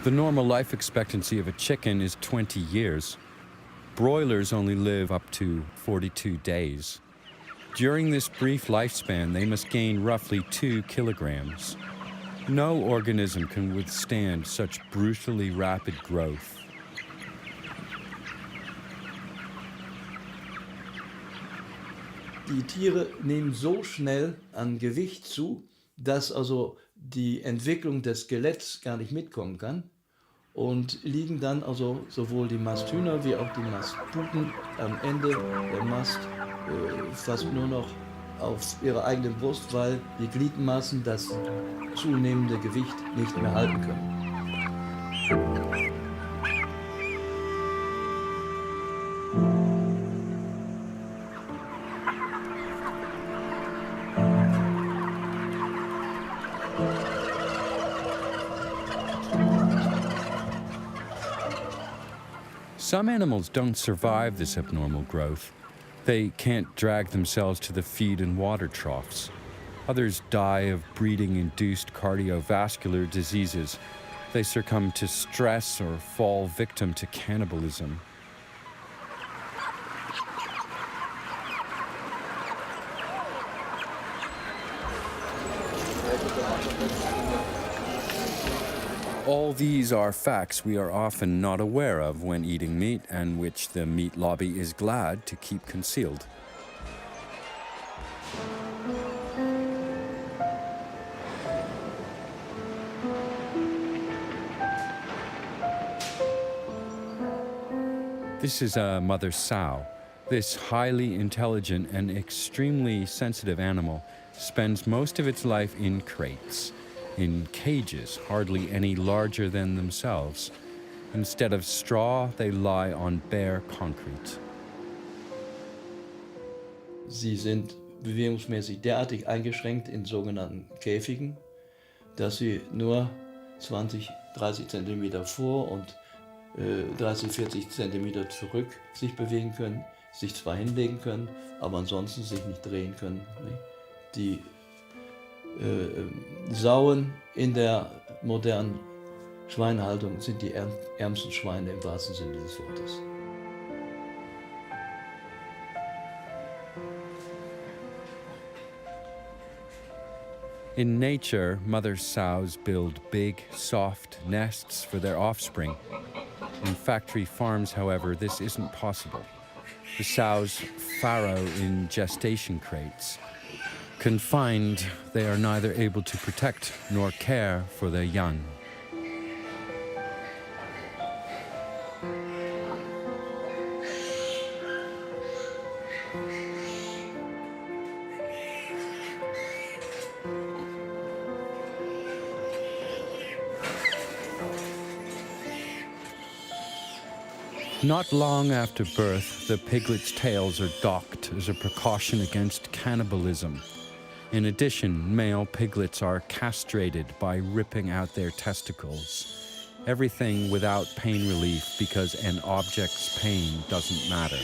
The normal life expectancy of a chicken is 20 years. Broilers only live up to 42 days. During this brief lifespan, they must gain roughly 2 kilograms. No organism can withstand such brutally rapid growth. Die Tiere nehmen so schnell an Gewicht zu, dass also die Entwicklung des Skeletts gar nicht mitkommen kann und liegen dann also sowohl die Masthühner wie auch die Mastputen am Ende der Mast fast nur noch auf ihrer eigenen Brust, weil die Gliedmaßen das zunehmende Gewicht nicht mehr halten können. Some animals don't survive this abnormal growth. They can't drag themselves to the feed and water troughs. Others die of breeding-induced cardiovascular diseases. They succumb to stress or fall victim to cannibalism. All these are facts we are often not aware of when eating meat, and which the meat lobby is glad to keep concealed. This is a mother sow. This highly intelligent and extremely sensitive animal spends most of its life in crates, in cages hardly any larger than themselves. Instead of straw, they lie on bare concrete. Sie sind bewegungsmäßig derartig eingeschränkt in sogenannten Käfigen, dass sie nur 20, 30 Zentimeter vor und 30, 40 Zentimeter zurück sich bewegen können, sich zwar hinlegen können, aber ansonsten sich nicht drehen können. Die Sauen in der modernen Schweinehaltung sind die ärmsten Schweine im wahrsten Sinne des Wortes. In nature, mother sows build big, soft nests for their offspring. In factory farms, however, this isn't possible. The sows farrow in gestation crates. Confined, they are neither able to protect nor care for their young. Not long after birth, the piglets' tails are docked as a precaution against cannibalism. In addition, male piglets are castrated by ripping out their testicles. Everything without pain relief because an object's pain doesn't matter.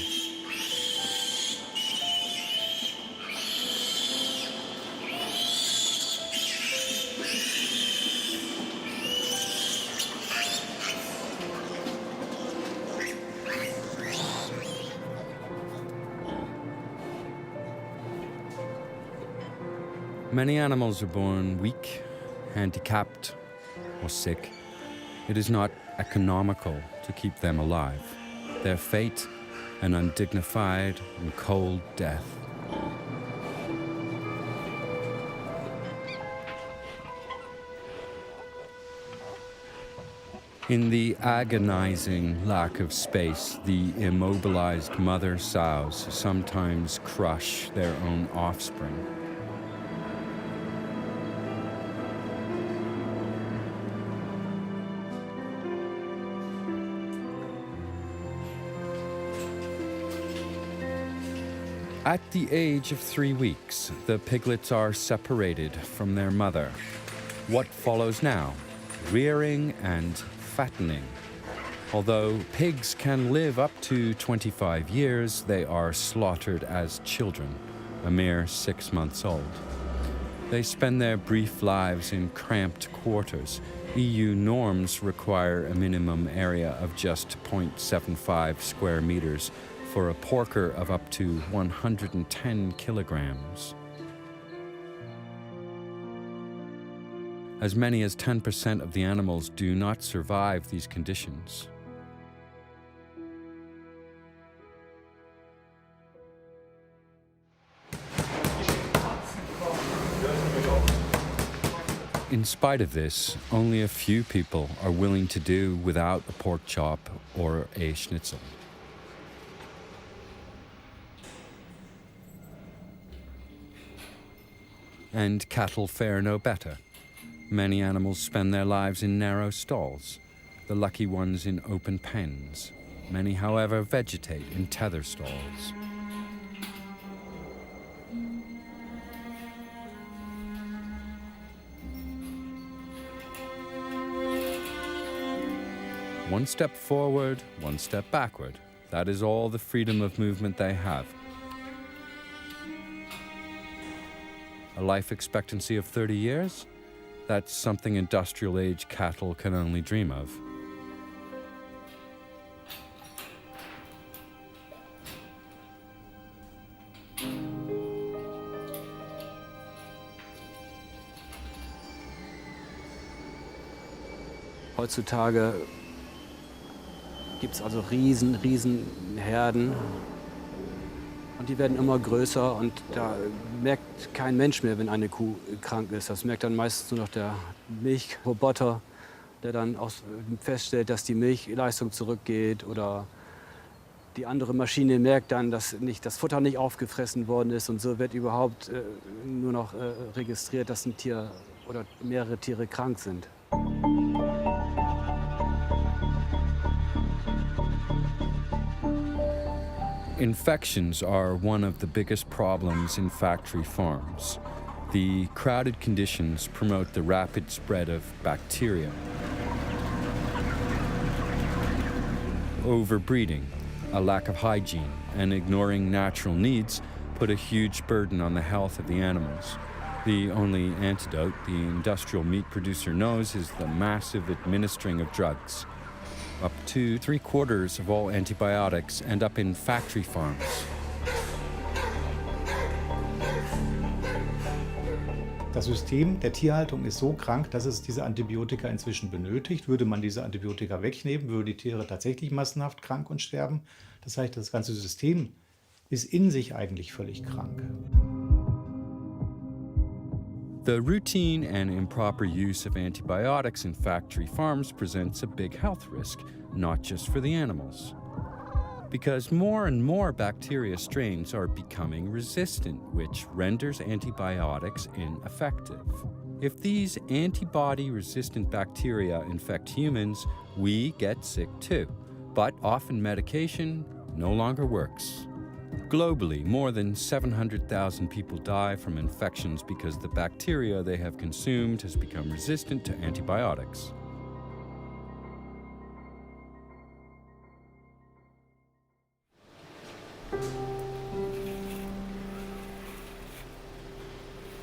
Many animals are born weak, handicapped, or sick. It is not economical to keep them alive. Their fate, an undignified and cold death. In the agonizing lack of space, the immobilized mother sows sometimes crush their own offspring. At the age of 3 weeks, the piglets are separated from their mother. What follows now? Rearing and fattening. Although pigs can live up to 25 years, they are slaughtered as children, a mere 6 months old. They spend their brief lives in cramped quarters. EU norms require a minimum area of just 0.75 square meters for a porker of up to 110 kilograms. As many as 10% of the animals do not survive these conditions. In spite of this, only a few people are willing to do without a pork chop or a schnitzel. And cattle fare no better. Many animals spend their lives in narrow stalls, the lucky ones in open pens. Many, however, vegetate in tether stalls. One step forward, one step backward. That is all the freedom of movement they have. A life expectancy of 30 years? That's something industrial age cattle can only dream of. Heutzutage gibt es also riesen Herden. Und die werden immer größer und da merkt kein Mensch mehr, wenn eine Kuh krank ist. Das merkt dann meistens nur noch der Milchroboter, der dann auch feststellt, dass die Milchleistung zurückgeht. Oder die andere Maschine merkt dann, dass das Futter nicht aufgefressen worden ist. Und so wird überhaupt nur noch registriert, dass ein Tier oder mehrere Tiere krank sind. Infections are one of the biggest problems in factory farms. The crowded conditions promote the rapid spread of bacteria. Overbreeding, a lack of hygiene, and ignoring natural needs put a huge burden on the health of the animals. The only antidote the industrial meat producer knows is the massive administering of drugs. Up to 3/4 of all antibiotics end up in factory farms. Das System der Tierhaltung ist so krank, dass es diese Antibiotika inzwischen benötigt. Würde man diese Antibiotika wegnehmen, würden die Tiere tatsächlich massenhaft krank und sterben. Das heißt, das ganze System ist in sich eigentlich völlig krank. The routine and improper use of antibiotics in factory farms presents a big health risk, not just for the animals. Because more and more bacteria strains are becoming resistant, which renders antibiotics ineffective. If these antibody-resistant bacteria infect humans, we get sick too. But often medication no longer works. Globally, more than 700,000 people die from infections because the bacteria they have consumed has become resistant to antibiotics.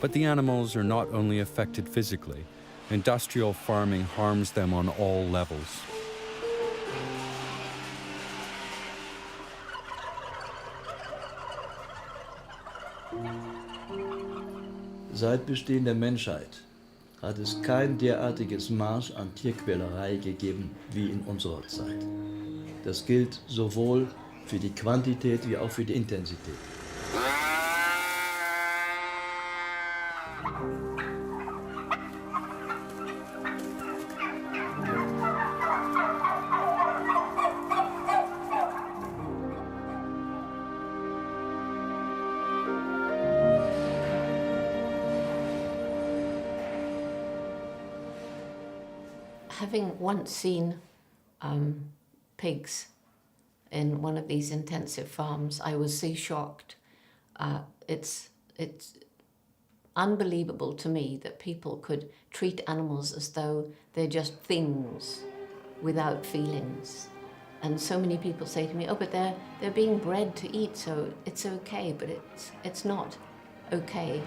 But the animals are not only affected physically. Industrial farming harms them on all levels. Seit Bestehen der Menschheit hat es kein derartiges Maß an Tierquälerei gegeben wie in unserer Zeit. Das gilt sowohl für die Quantität wie auch für die Intensität. Having once seen pigs in one of these intensive farms, I was so shocked. It's unbelievable to me that people could treat animals as though they're just things without feelings. And so many people say to me, oh, but they're being bred to eat, so it's okay, but it's not okay.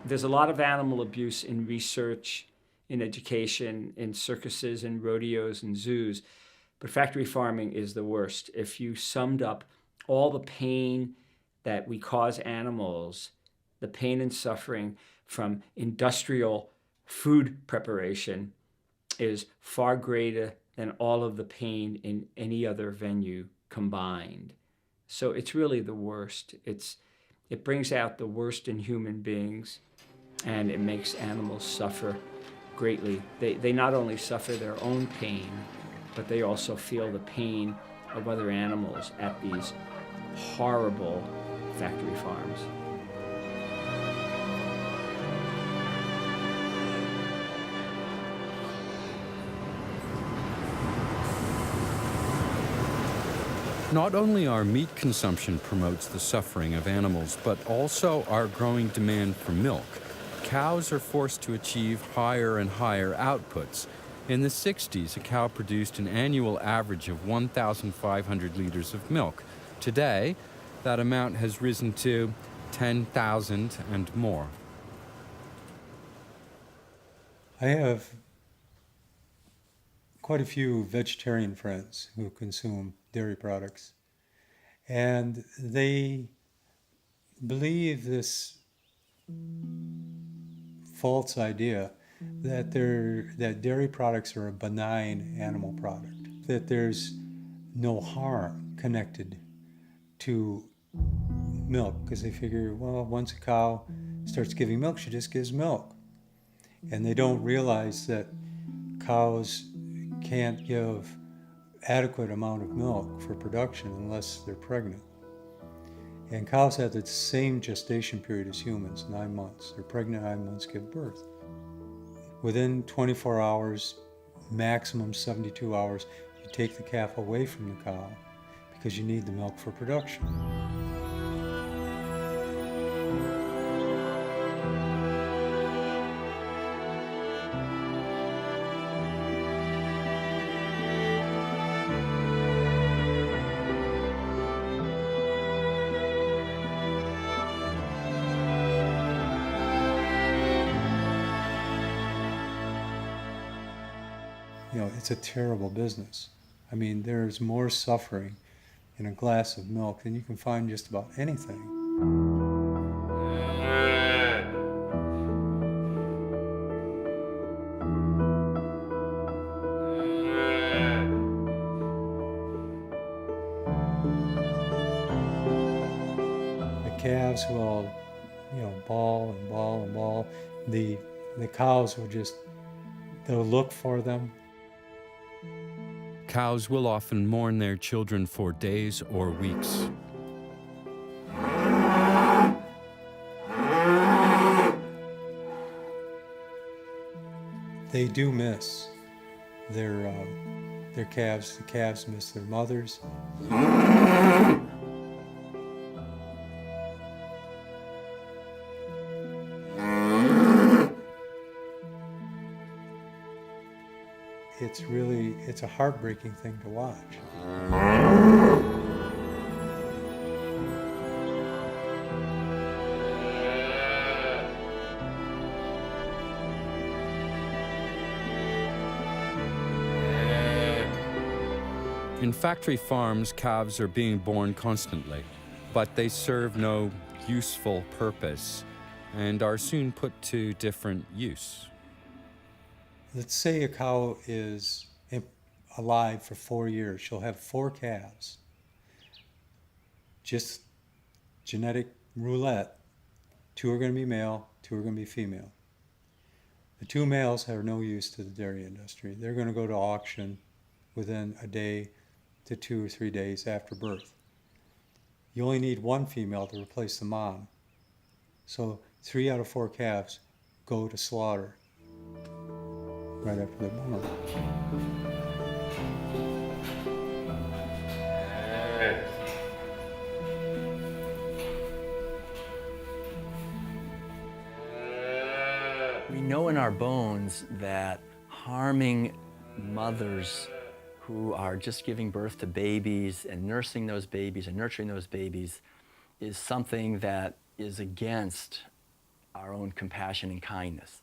There's a lot of animal abuse in research, in education, in circuses and rodeos and zoos, but factory farming is the worst. If you summed up all the pain that we cause animals, the pain and suffering from industrial food preparation is far greater than all of the pain in any other venue combined. So it's really the worst. It brings out the worst in human beings, and it makes animals suffer greatly. They not only suffer their own pain, but they also feel the pain of other animals at these horrible factory farms. Not only our meat consumption promotes the suffering of animals, but also our growing demand for milk. Cows are forced to achieve higher and higher outputs. In the 60s, a cow produced an annual average of 1,500 liters of milk. Today, that amount has risen to 10,000 and more. I have quite a few vegetarian friends who consume dairy products, and they believe this false idea that dairy products are a benign animal product, that there's no harm connected to milk, because they figure, well, once a cow starts giving milk, she just gives milk. And they don't realize that cows can't give adequate amount of milk for production unless they're pregnant. And cows have the same gestation period as humans, 9 months. They're pregnant 9 months, give birth. Within 24 hours, maximum 72 hours, you take the calf away from the cow because you need the milk for production. It's a terrible business. I mean, there's more suffering in a glass of milk than you can find just about anything. The calves will, bawl and bawl and bawl. The cows will they'll look for them. Cows will often mourn their children for days or weeks. They do miss their calves. The calves miss their mothers. It's a heartbreaking thing to watch. In factory farms, calves are being born constantly, but they serve no useful purpose and are soon put to different use. Let's say a cow is alive for 4 years. She'll have 4 calves. Just genetic roulette. 2 are going to be male, 2 are going to be female. The 2 males have no use to the dairy industry. They're going to go to auction within a day to 2 or 3 days after birth. You only need 1 female to replace the mom. So 3 out of 4 calves go to slaughter right after they're born. We know in our bones that harming mothers who are just giving birth to babies and nursing those babies and nurturing those babies is something that is against our own compassion and kindness.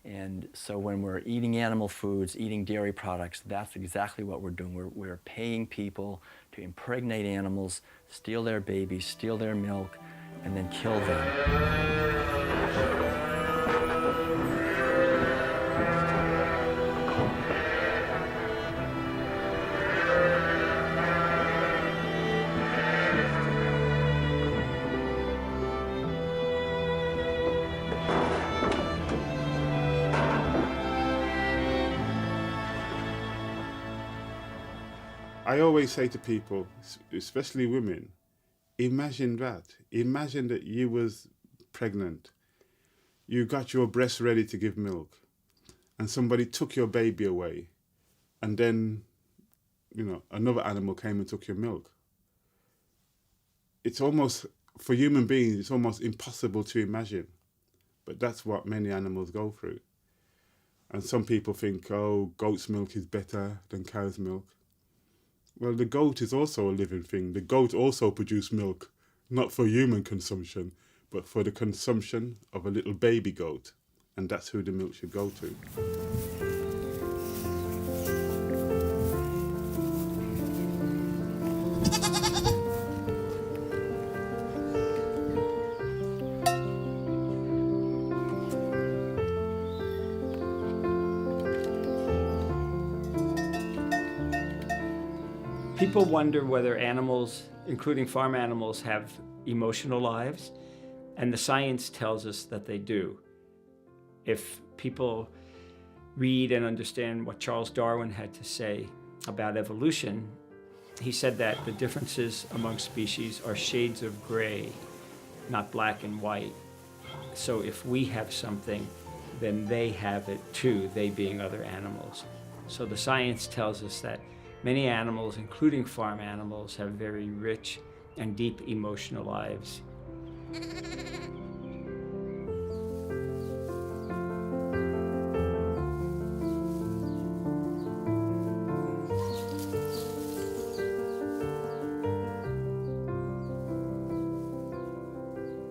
And so when we're eating animal foods, eating dairy products, that's exactly what we're doing. We're paying people to impregnate animals, steal their babies, steal their milk, and then kill them. I always say to people, especially women, imagine that. Imagine that you was pregnant. You got your breast ready to give milk and somebody took your baby away and then, another animal came and took your milk. It's almost, for human beings, it's almost impossible to imagine. But that's what many animals go through. And some people think, oh, goat's milk is better than cow's milk. Well, the goat is also a living thing. The goat also produces milk, not for human consumption, but for the consumption of a little baby goat. And that's who the milk should go to. People wonder whether animals, including farm animals, have emotional lives, and the science tells us that they do. If people read and understand what Charles Darwin had to say about evolution, he said that the differences among species are shades of gray, not black and white. So if we have something, then they have it too, they being other animals. So the science tells us that many animals, including farm animals, have very rich and deep emotional lives.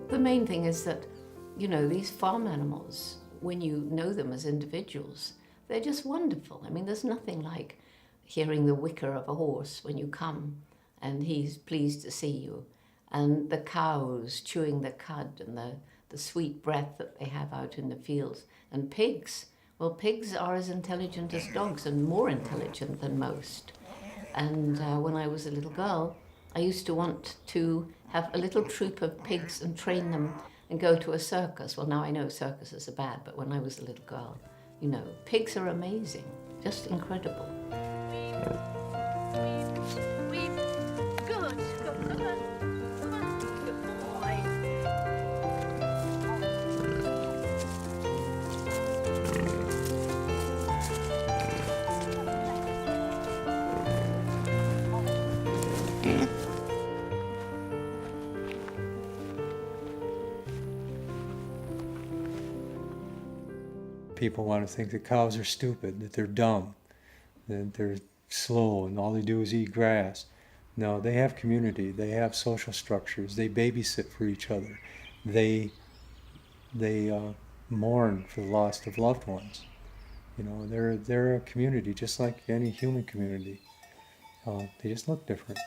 The main thing is that, these farm animals, when you know them as individuals, they're just wonderful. I mean, there's nothing like hearing the whicker of a horse when you come and he's pleased to see you, and the cows chewing the cud and the sweet breath that they have out in the fields, and pigs. Well, pigs are as intelligent as dogs and more intelligent than most. And when I was a little girl, I used to want to have a little troop of pigs and train them and go to a circus. Well, now I know circuses are bad, but when I was a little girl, pigs are amazing, just incredible. People want to think that cows are stupid, that they're dumb, that they're slow and all they do is eat grass. No, they have community, they have social structures, they babysit for each other, they mourn for the loss of loved ones. You know, they're a community just like any human community. They just look different.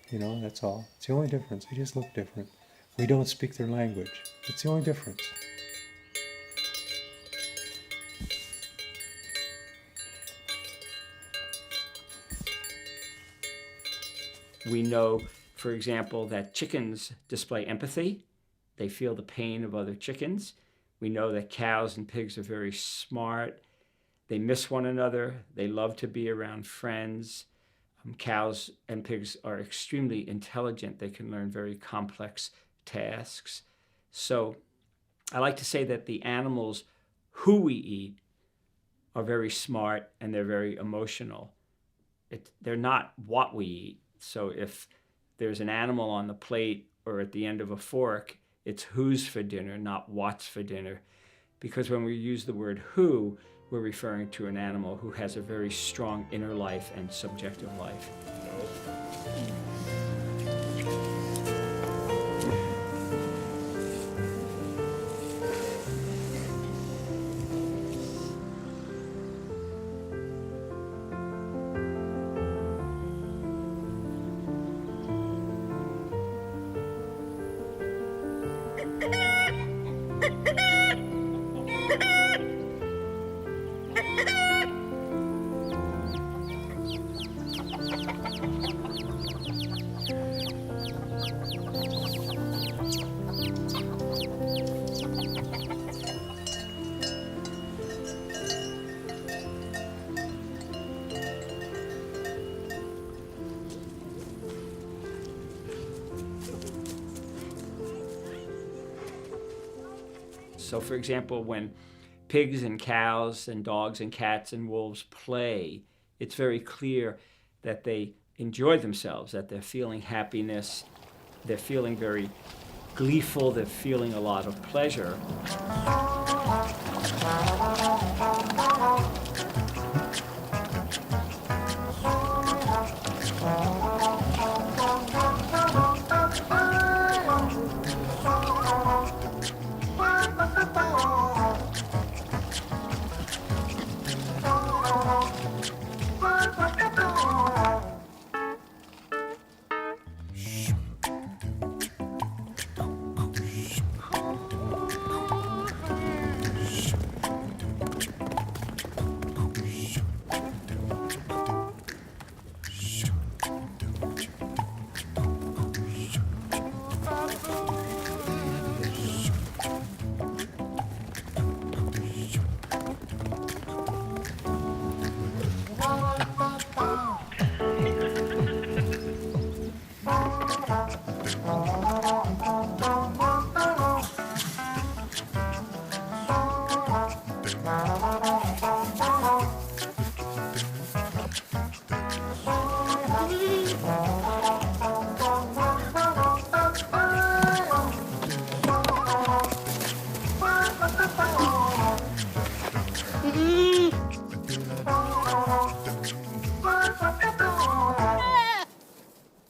You know, that's all. It's the only difference. They just look different. We don't speak their language. It's the only difference. We know, for example, that chickens display empathy. They feel the pain of other chickens. We know that cows and pigs are very smart. They miss one another. They love to be around friends. Cows and pigs are extremely intelligent. They can learn very complex tasks. So I like to say that the animals who we eat are very smart and they're very emotional. They're not what we eat. So if there's an animal on the plate or at the end of a fork, it's who's for dinner, not what's for dinner. Because when we use the word who, we're referring to an animal who has a very strong inner life and subjective life. So for example, when pigs and cows and dogs and cats and wolves play, it's very clear that they enjoy themselves, that they're feeling happiness, they're feeling very gleeful, they're feeling a lot of pleasure.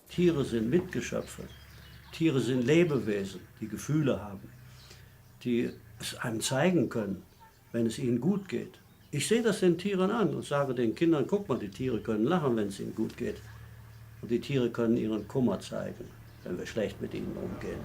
Tiere sind Mitgeschöpfe. Tiere sind Lebewesen, die Gefühle haben, die es einem zeigen können, wenn es ihnen gut geht. Ich sehe das den Tieren an und sage den Kindern, guck mal, die Tiere können lachen, wenn es ihnen gut geht. Und die Tiere können ihren Kummer zeigen, wenn wir schlecht mit ihnen umgehen.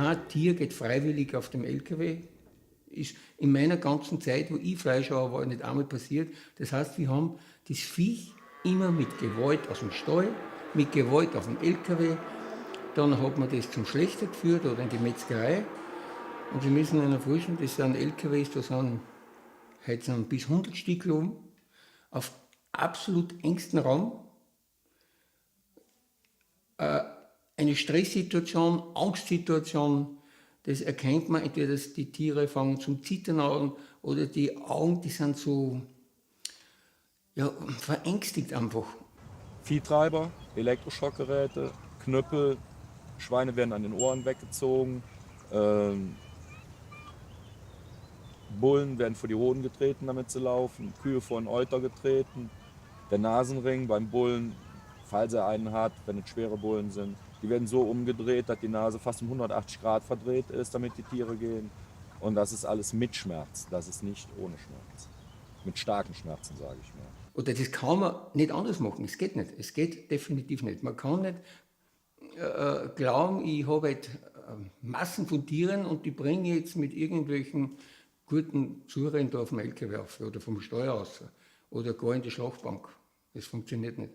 kein Tier geht freiwillig auf dem LKW. Ist in meiner ganzen Zeit, wo ich Fleisch habe, war nicht einmal passiert. Das heißt, wir haben das Viech immer mit Gewalt aus dem Stall, mit Gewalt auf dem LKW. Dann hat man das zum Schlechter geführt oder in die Metzgerei. Und Sie müssen sich vorstellen, das sind LKWs, da sind heute sind bis 100 Stück oben, auf absolut engstem Raum. Eine Stresssituation, Angstsituation, das erkennt man, entweder dass die Tiere fangen zum Zittern an oder die Augen, die sind so verängstigt einfach. Viehtreiber, Elektroschockgeräte, Knüppel, Schweine werden an den Ohren weggezogen, Bullen werden vor die Hoden getreten, damit sie laufen, Kühe vor den Euter getreten, der Nasenring beim Bullen, falls er einen hat, wenn es schwere Bullen sind, die werden so umgedreht, dass die Nase fast um 180 Grad verdreht ist, damit die Tiere gehen. Und das ist alles mit Schmerz, das ist nicht ohne Schmerz. Mit starken Schmerzen, sage ich mal. Oder das kann man nicht anders machen, es geht nicht, es geht definitiv nicht. Man kann nicht glauben, ich habe halt Massen von Tieren und die bringe ich jetzt mit irgendwelchen guten Zurennen da auf dem LKW auf oder vom Steuer aus oder gar in die Schlachtbank. Das funktioniert nicht.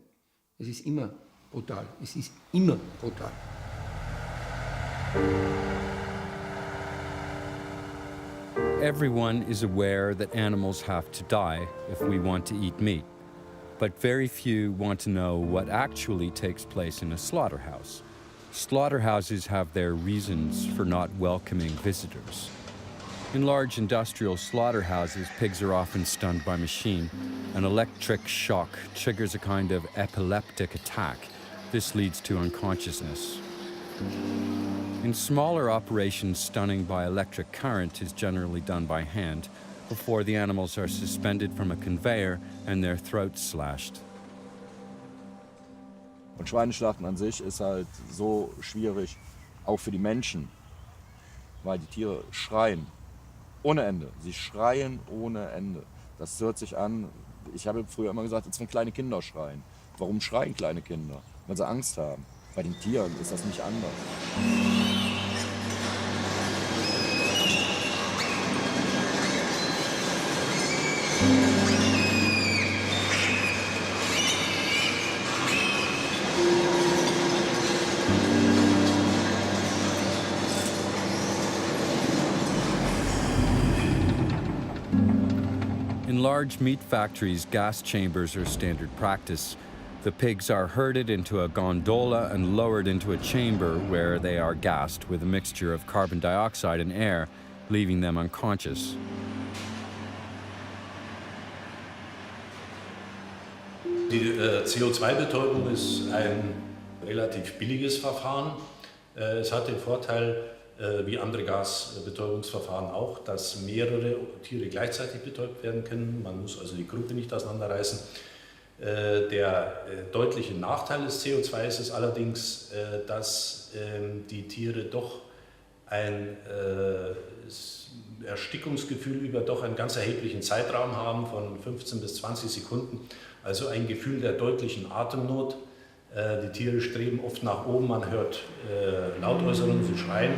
Es ist immer brutal. Es ist immer brutal. Everyone is aware that animals have to die if we want to eat meat, but very few want to know what actually takes place in a slaughterhouse. Slaughterhouses have their reasons for not welcoming visitors. In large industrial slaughterhouses, pigs are often stunned by machine. An electric shock triggers a kind of epileptic attack. This leads to unconsciousness. In smaller operations, stunning by electric current is generally done by hand before the animals are suspended from a conveyor and their throats slashed. Und Schweineschlachten an sich ist halt so schwierig, auch für die Menschen, weil die Tiere schreien ohne Ende. Sie schreien ohne Ende. Das hört sich an, ich habe früher immer gesagt, als wenn kleine Kinder schreien. Warum schreien kleine Kinder? Weil sie Angst haben. Bei den Tieren ist das nicht anders. In large meat factories, gas chambers are standard practice. The pigs are herded into a gondola and lowered into a chamber where they are gassed with a mixture of carbon dioxide and air, leaving them unconscious. Die CO2-Betäubung ist ein relativ billiges Verfahren. Es hat den Vorteil, wie andere Gasbetäubungsverfahren auch, dass mehrere Tiere gleichzeitig betäubt werden können. Man muss also die Gruppe nicht auseinanderreißen. Der deutliche Nachteil des CO2 ist allerdings, dass die Tiere doch ein Erstickungsgefühl über doch einen ganz erheblichen Zeitraum haben, von 15 bis 20 Sekunden. Also ein Gefühl der deutlichen Atemnot. Die Tiere streben oft nach oben, man hört Lautäußerungen, sie schreien.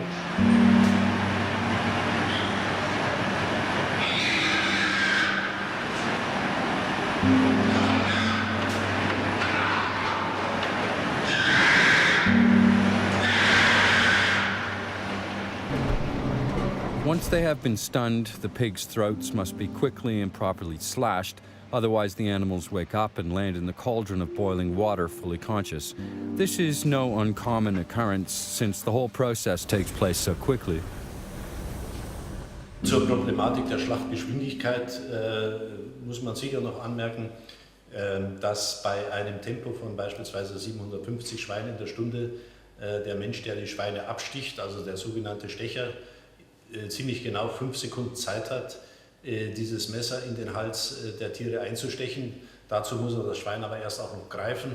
Once they have been stunned, the pigs' throats must be quickly and properly slashed. Otherwise, the animals wake up and land in the cauldron of boiling water, fully conscious. This is no uncommon occurrence, since the whole process takes place so quickly. Zur Problematik der Schlachtgeschwindigkeit muss man sicher noch anmerken, dass bei einem Tempo von beispielsweise 750 Schweinen in der Stunde der Mensch, der die Schweine absticht, also der sogenannte Stecher, ziemlich genau 5 Sekunden Zeit hat, dieses Messer in den Hals der Tiere einzustechen. Dazu muss er das Schwein aber erst auch noch greifen,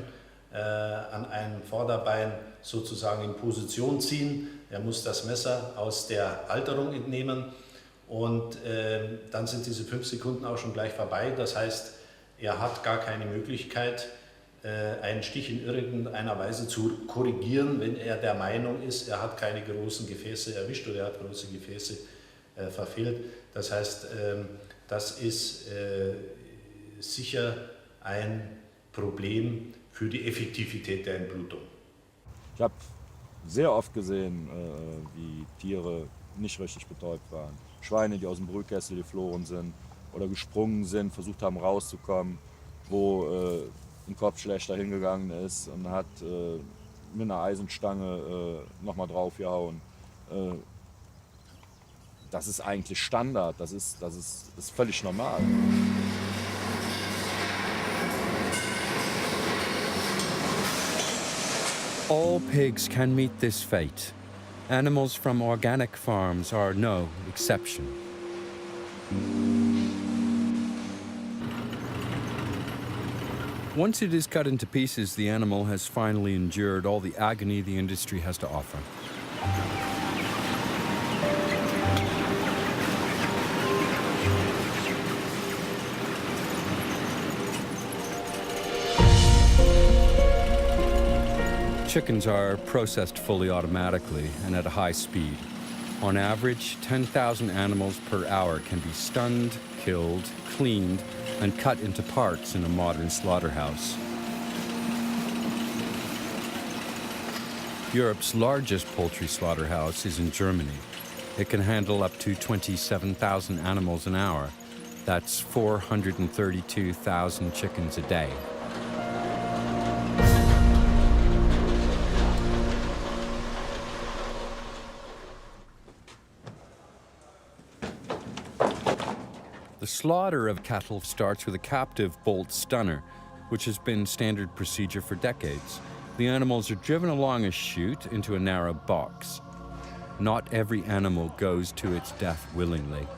an einem Vorderbein sozusagen in Position ziehen. Er muss das Messer aus der Halterung entnehmen und dann sind diese 5 Sekunden auch schon gleich vorbei. Das heißt, er hat gar keine Möglichkeit, einen Stich in irgendeiner Weise zu korrigieren, wenn er der Meinung ist, er hat keine großen Gefäße erwischt oder er hat große Gefäße verfehlt. Das heißt, das ist sicher ein Problem für die Effektivität der Entblutung. Ich habe sehr oft gesehen, wie Tiere nicht richtig betäubt waren. Schweine, die aus dem Brühkessel geflohen sind oder gesprungen sind, versucht haben rauszukommen, wo ein Kopfschlächter hingegangen ist und hat mit einer Eisenstange nochmal draufgehauen. Das ist eigentlich Standard, das ist völlig normal. All pigs can meet this fate. Animals from organic farms are no exception. Once it is cut into pieces, the animal has finally endured all the agony the industry has to offer. Chickens are processed fully automatically and at a high speed. On average, 10,000 animals per hour can be stunned, killed, cleaned, and cut into parts in a modern slaughterhouse. Europe's largest poultry slaughterhouse is in Germany. It can handle up to 27,000 animals an hour. That's 432,000 chickens a day. The slaughter of cattle starts with a captive bolt stunner, which has been standard procedure for decades. The animals are driven along a chute into a narrow box. Not every animal goes to its death willingly.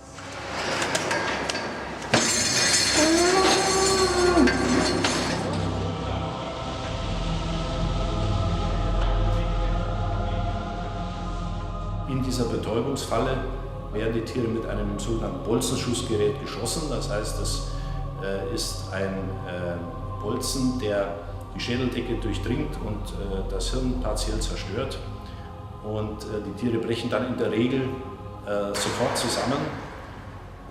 In dieser Betäubungsfalle werden die Tiere mit einem sogenannten Bolzenschussgerät geschossen. Das heißt, es ist ein Bolzen, der die Schädeldecke durchdringt und das Hirn partiell zerstört. Und die Tiere brechen dann in der Regel sofort zusammen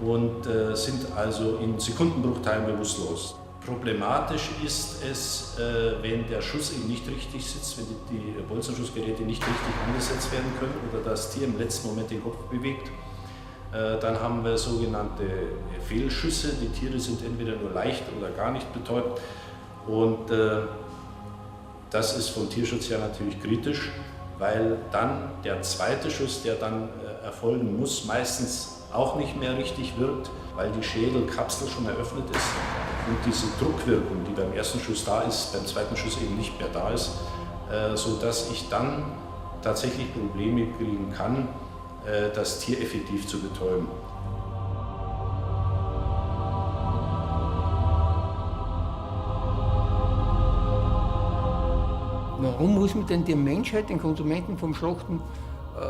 und sind also in Sekundenbruchteilen bewusstlos. Problematisch ist es, wenn der Schuss eben nicht richtig sitzt, wenn die Bolzenschussgeräte nicht richtig angesetzt werden können oder das Tier im letzten Moment den Kopf bewegt. Dann haben wir sogenannte Fehlschüsse. Die Tiere sind entweder nur leicht oder gar nicht betäubt. Und das ist vom Tierschutz her natürlich kritisch, weil dann der zweite Schuss, der dann erfolgen muss, meistens auch nicht mehr richtig wirkt, weil die Schädelkapsel schon eröffnet ist und diese Druckwirkung, die beim ersten Schuss da ist, beim zweiten Schuss eben nicht mehr da ist, sodass ich dann tatsächlich Probleme kriegen kann, das Tier effektiv zu betäuben. Warum muss man denn die Menschheit, den Konsumenten vom Schlachten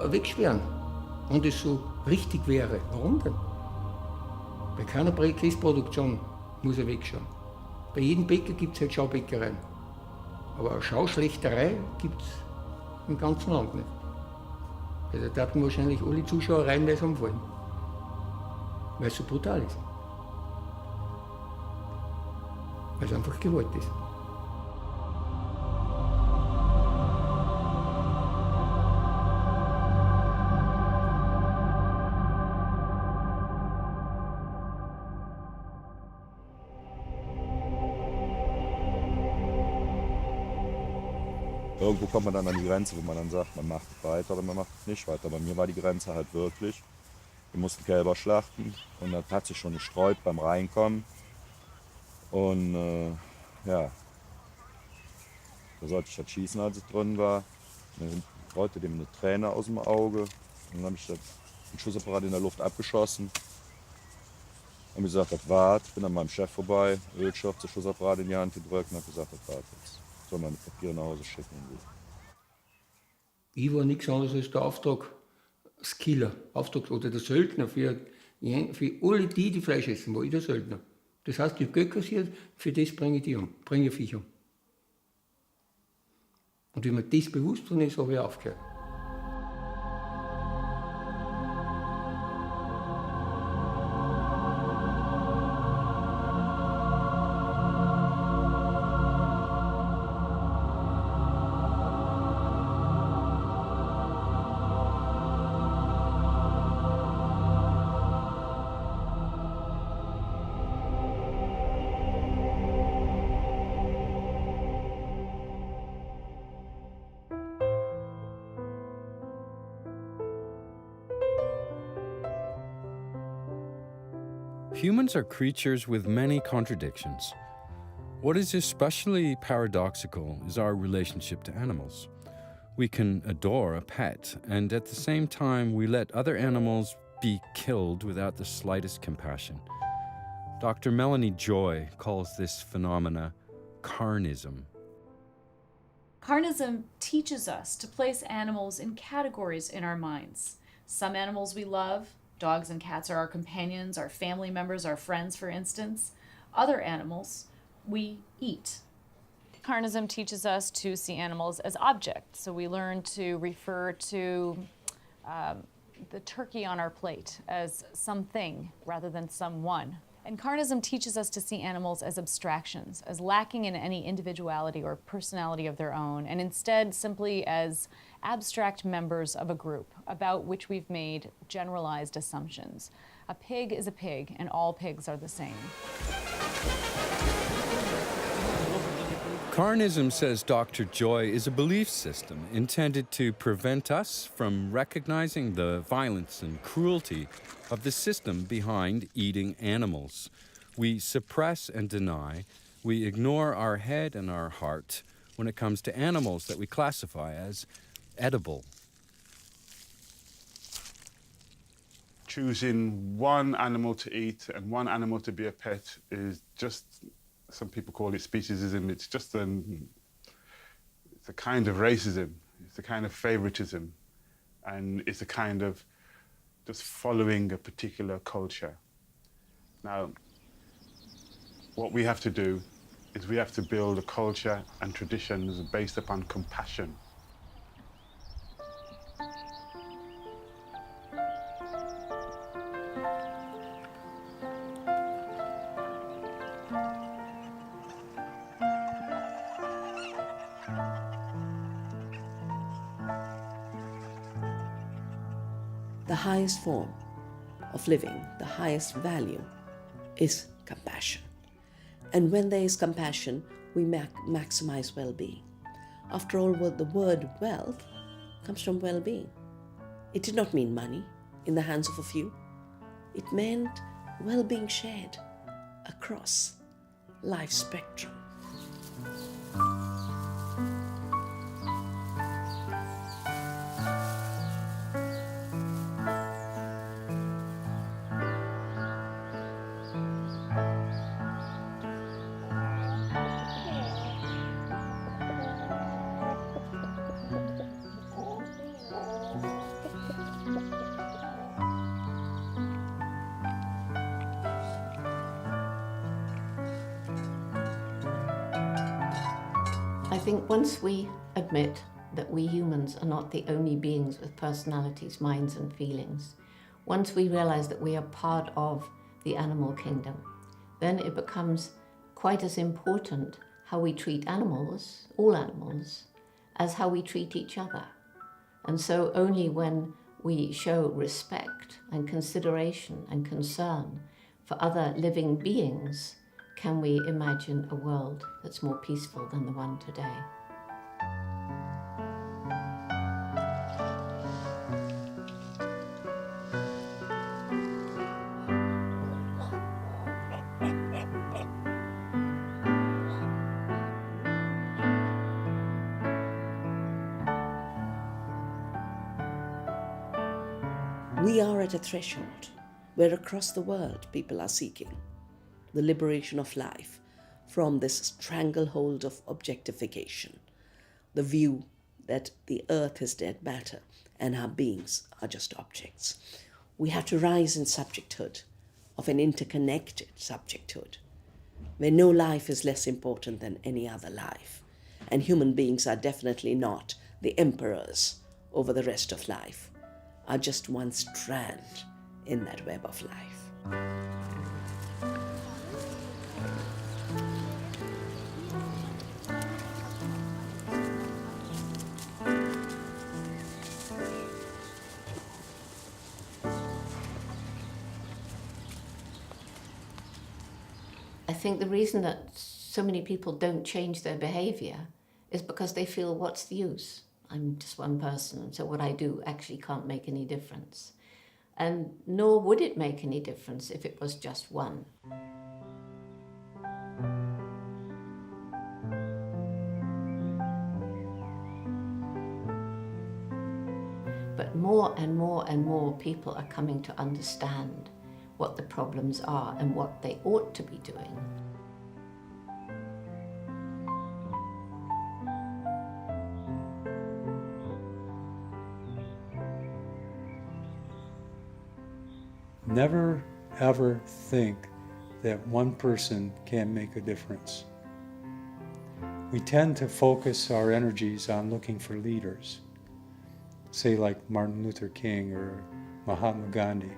wegsperren? Und es so richtig wäre. Warum denn? Bei keiner Käseproduktion muss er wegschauen. Bei jedem Bäcker gibt es halt Schaubäckereien. Aber eine Schauschlechterei gibt es im ganzen Land nicht. Also da hatten wahrscheinlich alle Zuschauer reihenweise umfallen. Weil es so brutal ist. Weil es einfach Gewalt ist. Irgendwo kommt man dann an die Grenze, wo man dann sagt, man macht es weiter oder man macht es nicht weiter. Bei mir war die Grenze halt wirklich, wir mussten Kälber schlachten und das hat sich schon gestreut beim Reinkommen. Und ja, da sollte ich halt schießen, als es drin war. Dann rollte dem eine Träne aus dem Auge und dann habe ich den Schussapparat in der Luft abgeschossen. Habe gesagt, das war's. Bin an meinem Chef vorbei, Ölstoff, den Schussapparat in die Hand gedrückt und habe gesagt, das war's jetzt. Soll meine Papiere nach Hause schicken. Ich war nichts anderes als der Auftragskiller, oder der Söldner für alle die Fleisch essen, war ich der Söldner. Das heißt, ich habe Geld kassiert, für das bringe ich die um, bringe ich Viech um. Und wie mir das bewusst worden ist, habe ich aufgehört. Humans are creatures with many contradictions. What is especially paradoxical is our relationship to animals. We can adore a pet, and at the same time, we let other animals be killed without the slightest compassion. Dr. Melanie Joy calls this phenomena carnism. Carnism teaches us to place animals in categories in our minds. Some animals we love. Dogs and cats are our companions, our family members, our friends, for instance. Other animals we eat. Carnism teaches us to see animals as objects. So we learn to refer to the turkey on our plate as something rather than someone. And carnism teaches us to see animals as abstractions, as lacking in any individuality or personality of their own, and instead simply as abstract members of a group about which we've made generalized assumptions. A pig is a pig, and all pigs are the same. Carnism, says Dr. Joy, is a belief system intended to prevent us from recognizing the violence and cruelty of the system behind eating animals. We suppress and deny. We ignore our head and our heart when it comes to animals that we classify as edible. Choosing one animal to eat and one animal to be a pet is just, some people call it speciesism. It's just it's a kind of racism. It's a kind of favoritism. And it's a kind of just following a particular culture. Now, what we have to do is we have to build a culture and traditions based upon compassion. The highest form of living, the highest value, is compassion. And when there is compassion, we maximize well-being. After all, the word wealth comes from well-being. It did not mean money in the hands of a few. It meant well-being shared across life spectrum. I think once we admit that we humans are not the only beings with personalities, minds and feelings, once we realize that we are part of the animal kingdom, then it becomes quite as important how we treat animals, all animals, as how we treat each other. And so only when we show respect and consideration and concern for other living beings can we imagine a world that's more peaceful than the one today. We are at a threshold where across the world people are seeking the liberation of life from this stranglehold of objectification, the view that the earth is dead matter and our beings are just objects. We have to rise in subjecthood, of an interconnected subjecthood, where no life is less important than any other life, And human beings are definitely not the emperors over the rest of life, are just one strand in that web of life. I think the reason that so many people don't change their behavior is because they feel, what's the use? I'm just one person, so what I do actually can't make any difference. And nor would it make any difference if it was just one. But more and more and more people are coming to understand what the problems are and what they ought to be doing. Never ever think that one person can make a difference. We tend to focus our energies on looking for leaders, say like Martin Luther King or Mahatma Gandhi.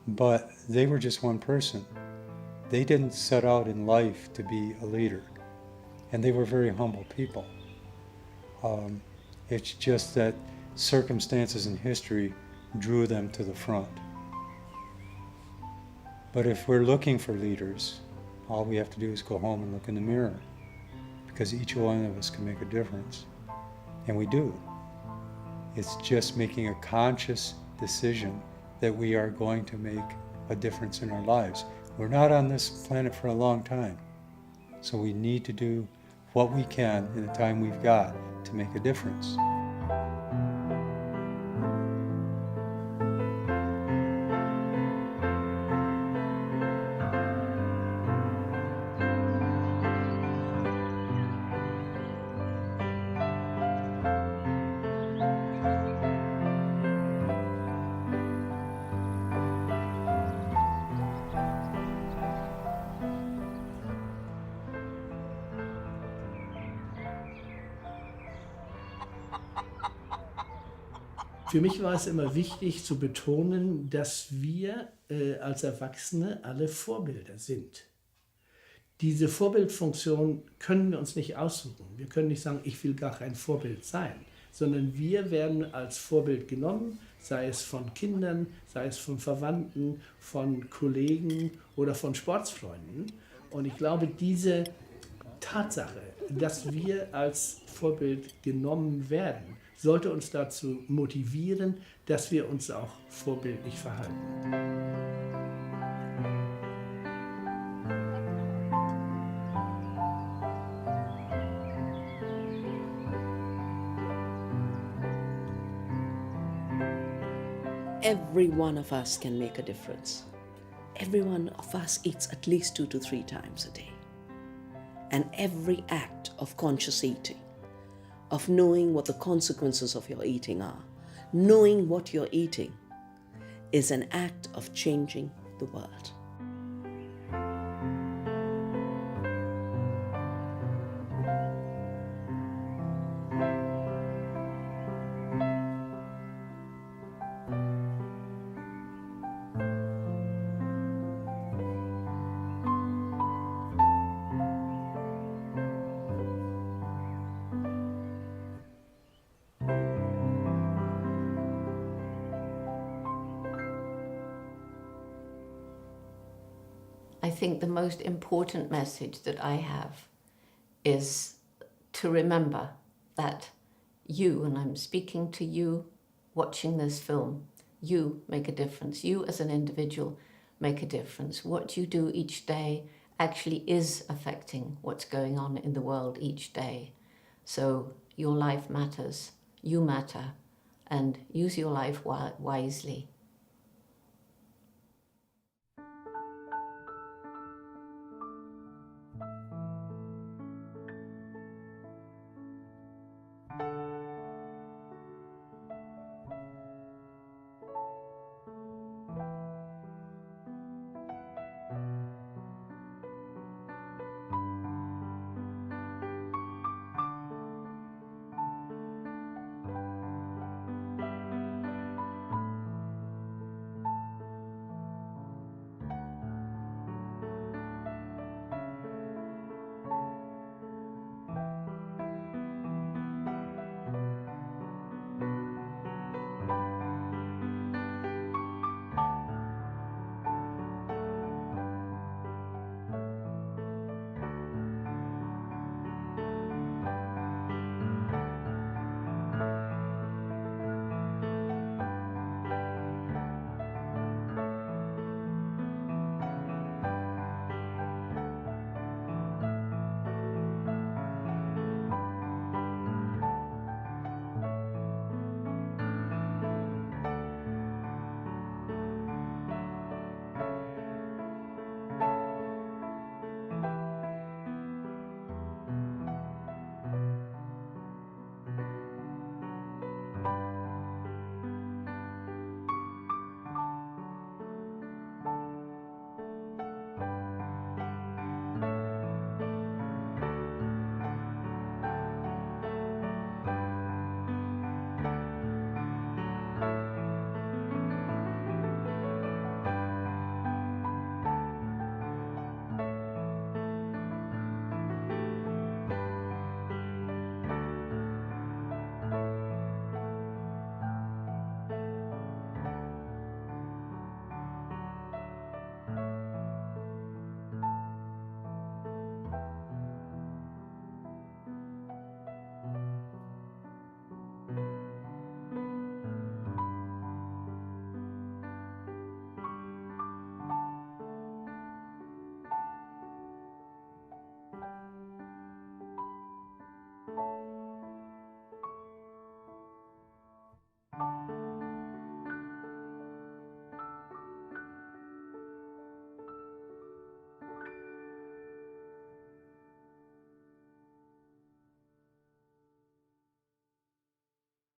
But they were just one person. They didn't set out in life to be a leader, and they were very humble people. It's just that circumstances in history drew them to the front. But if we're looking for leaders, all we have to do is go home and look in the mirror, because each one of us can make a difference. And we do. It's just making a conscious decision that we are going to make a difference in our lives. We're not on this planet for a long time, so we need to do what we can in the time we've got to make a difference. Für mich war es immer wichtig zu betonen, dass wir als Erwachsene alle Vorbilder sind. Diese Vorbildfunktion können wir uns nicht aussuchen. Wir können nicht sagen, ich will gar kein Vorbild sein, sondern wir werden als Vorbild genommen, sei es von Kindern, sei es von Verwandten, von Kollegen oder von Sportsfreunden. Und ich glaube, diese Tatsache, dass wir als Vorbild genommen werden, sollte uns dazu motivieren, dass wir uns auch vorbildlich verhalten. Every one of us can make a difference. Every one of us eats at least 2 to 3 times a day. And every act of conscious eating, of knowing what the consequences of your eating are, knowing what you're eating, is an act of changing the world. I think the most important message that I have is to remember that you, and I'm speaking to you watching this film, you make a difference. You as an individual make a difference. What you do each day actually is affecting what's going on in the world each day. So your life matters, you matter, and use your life wisely.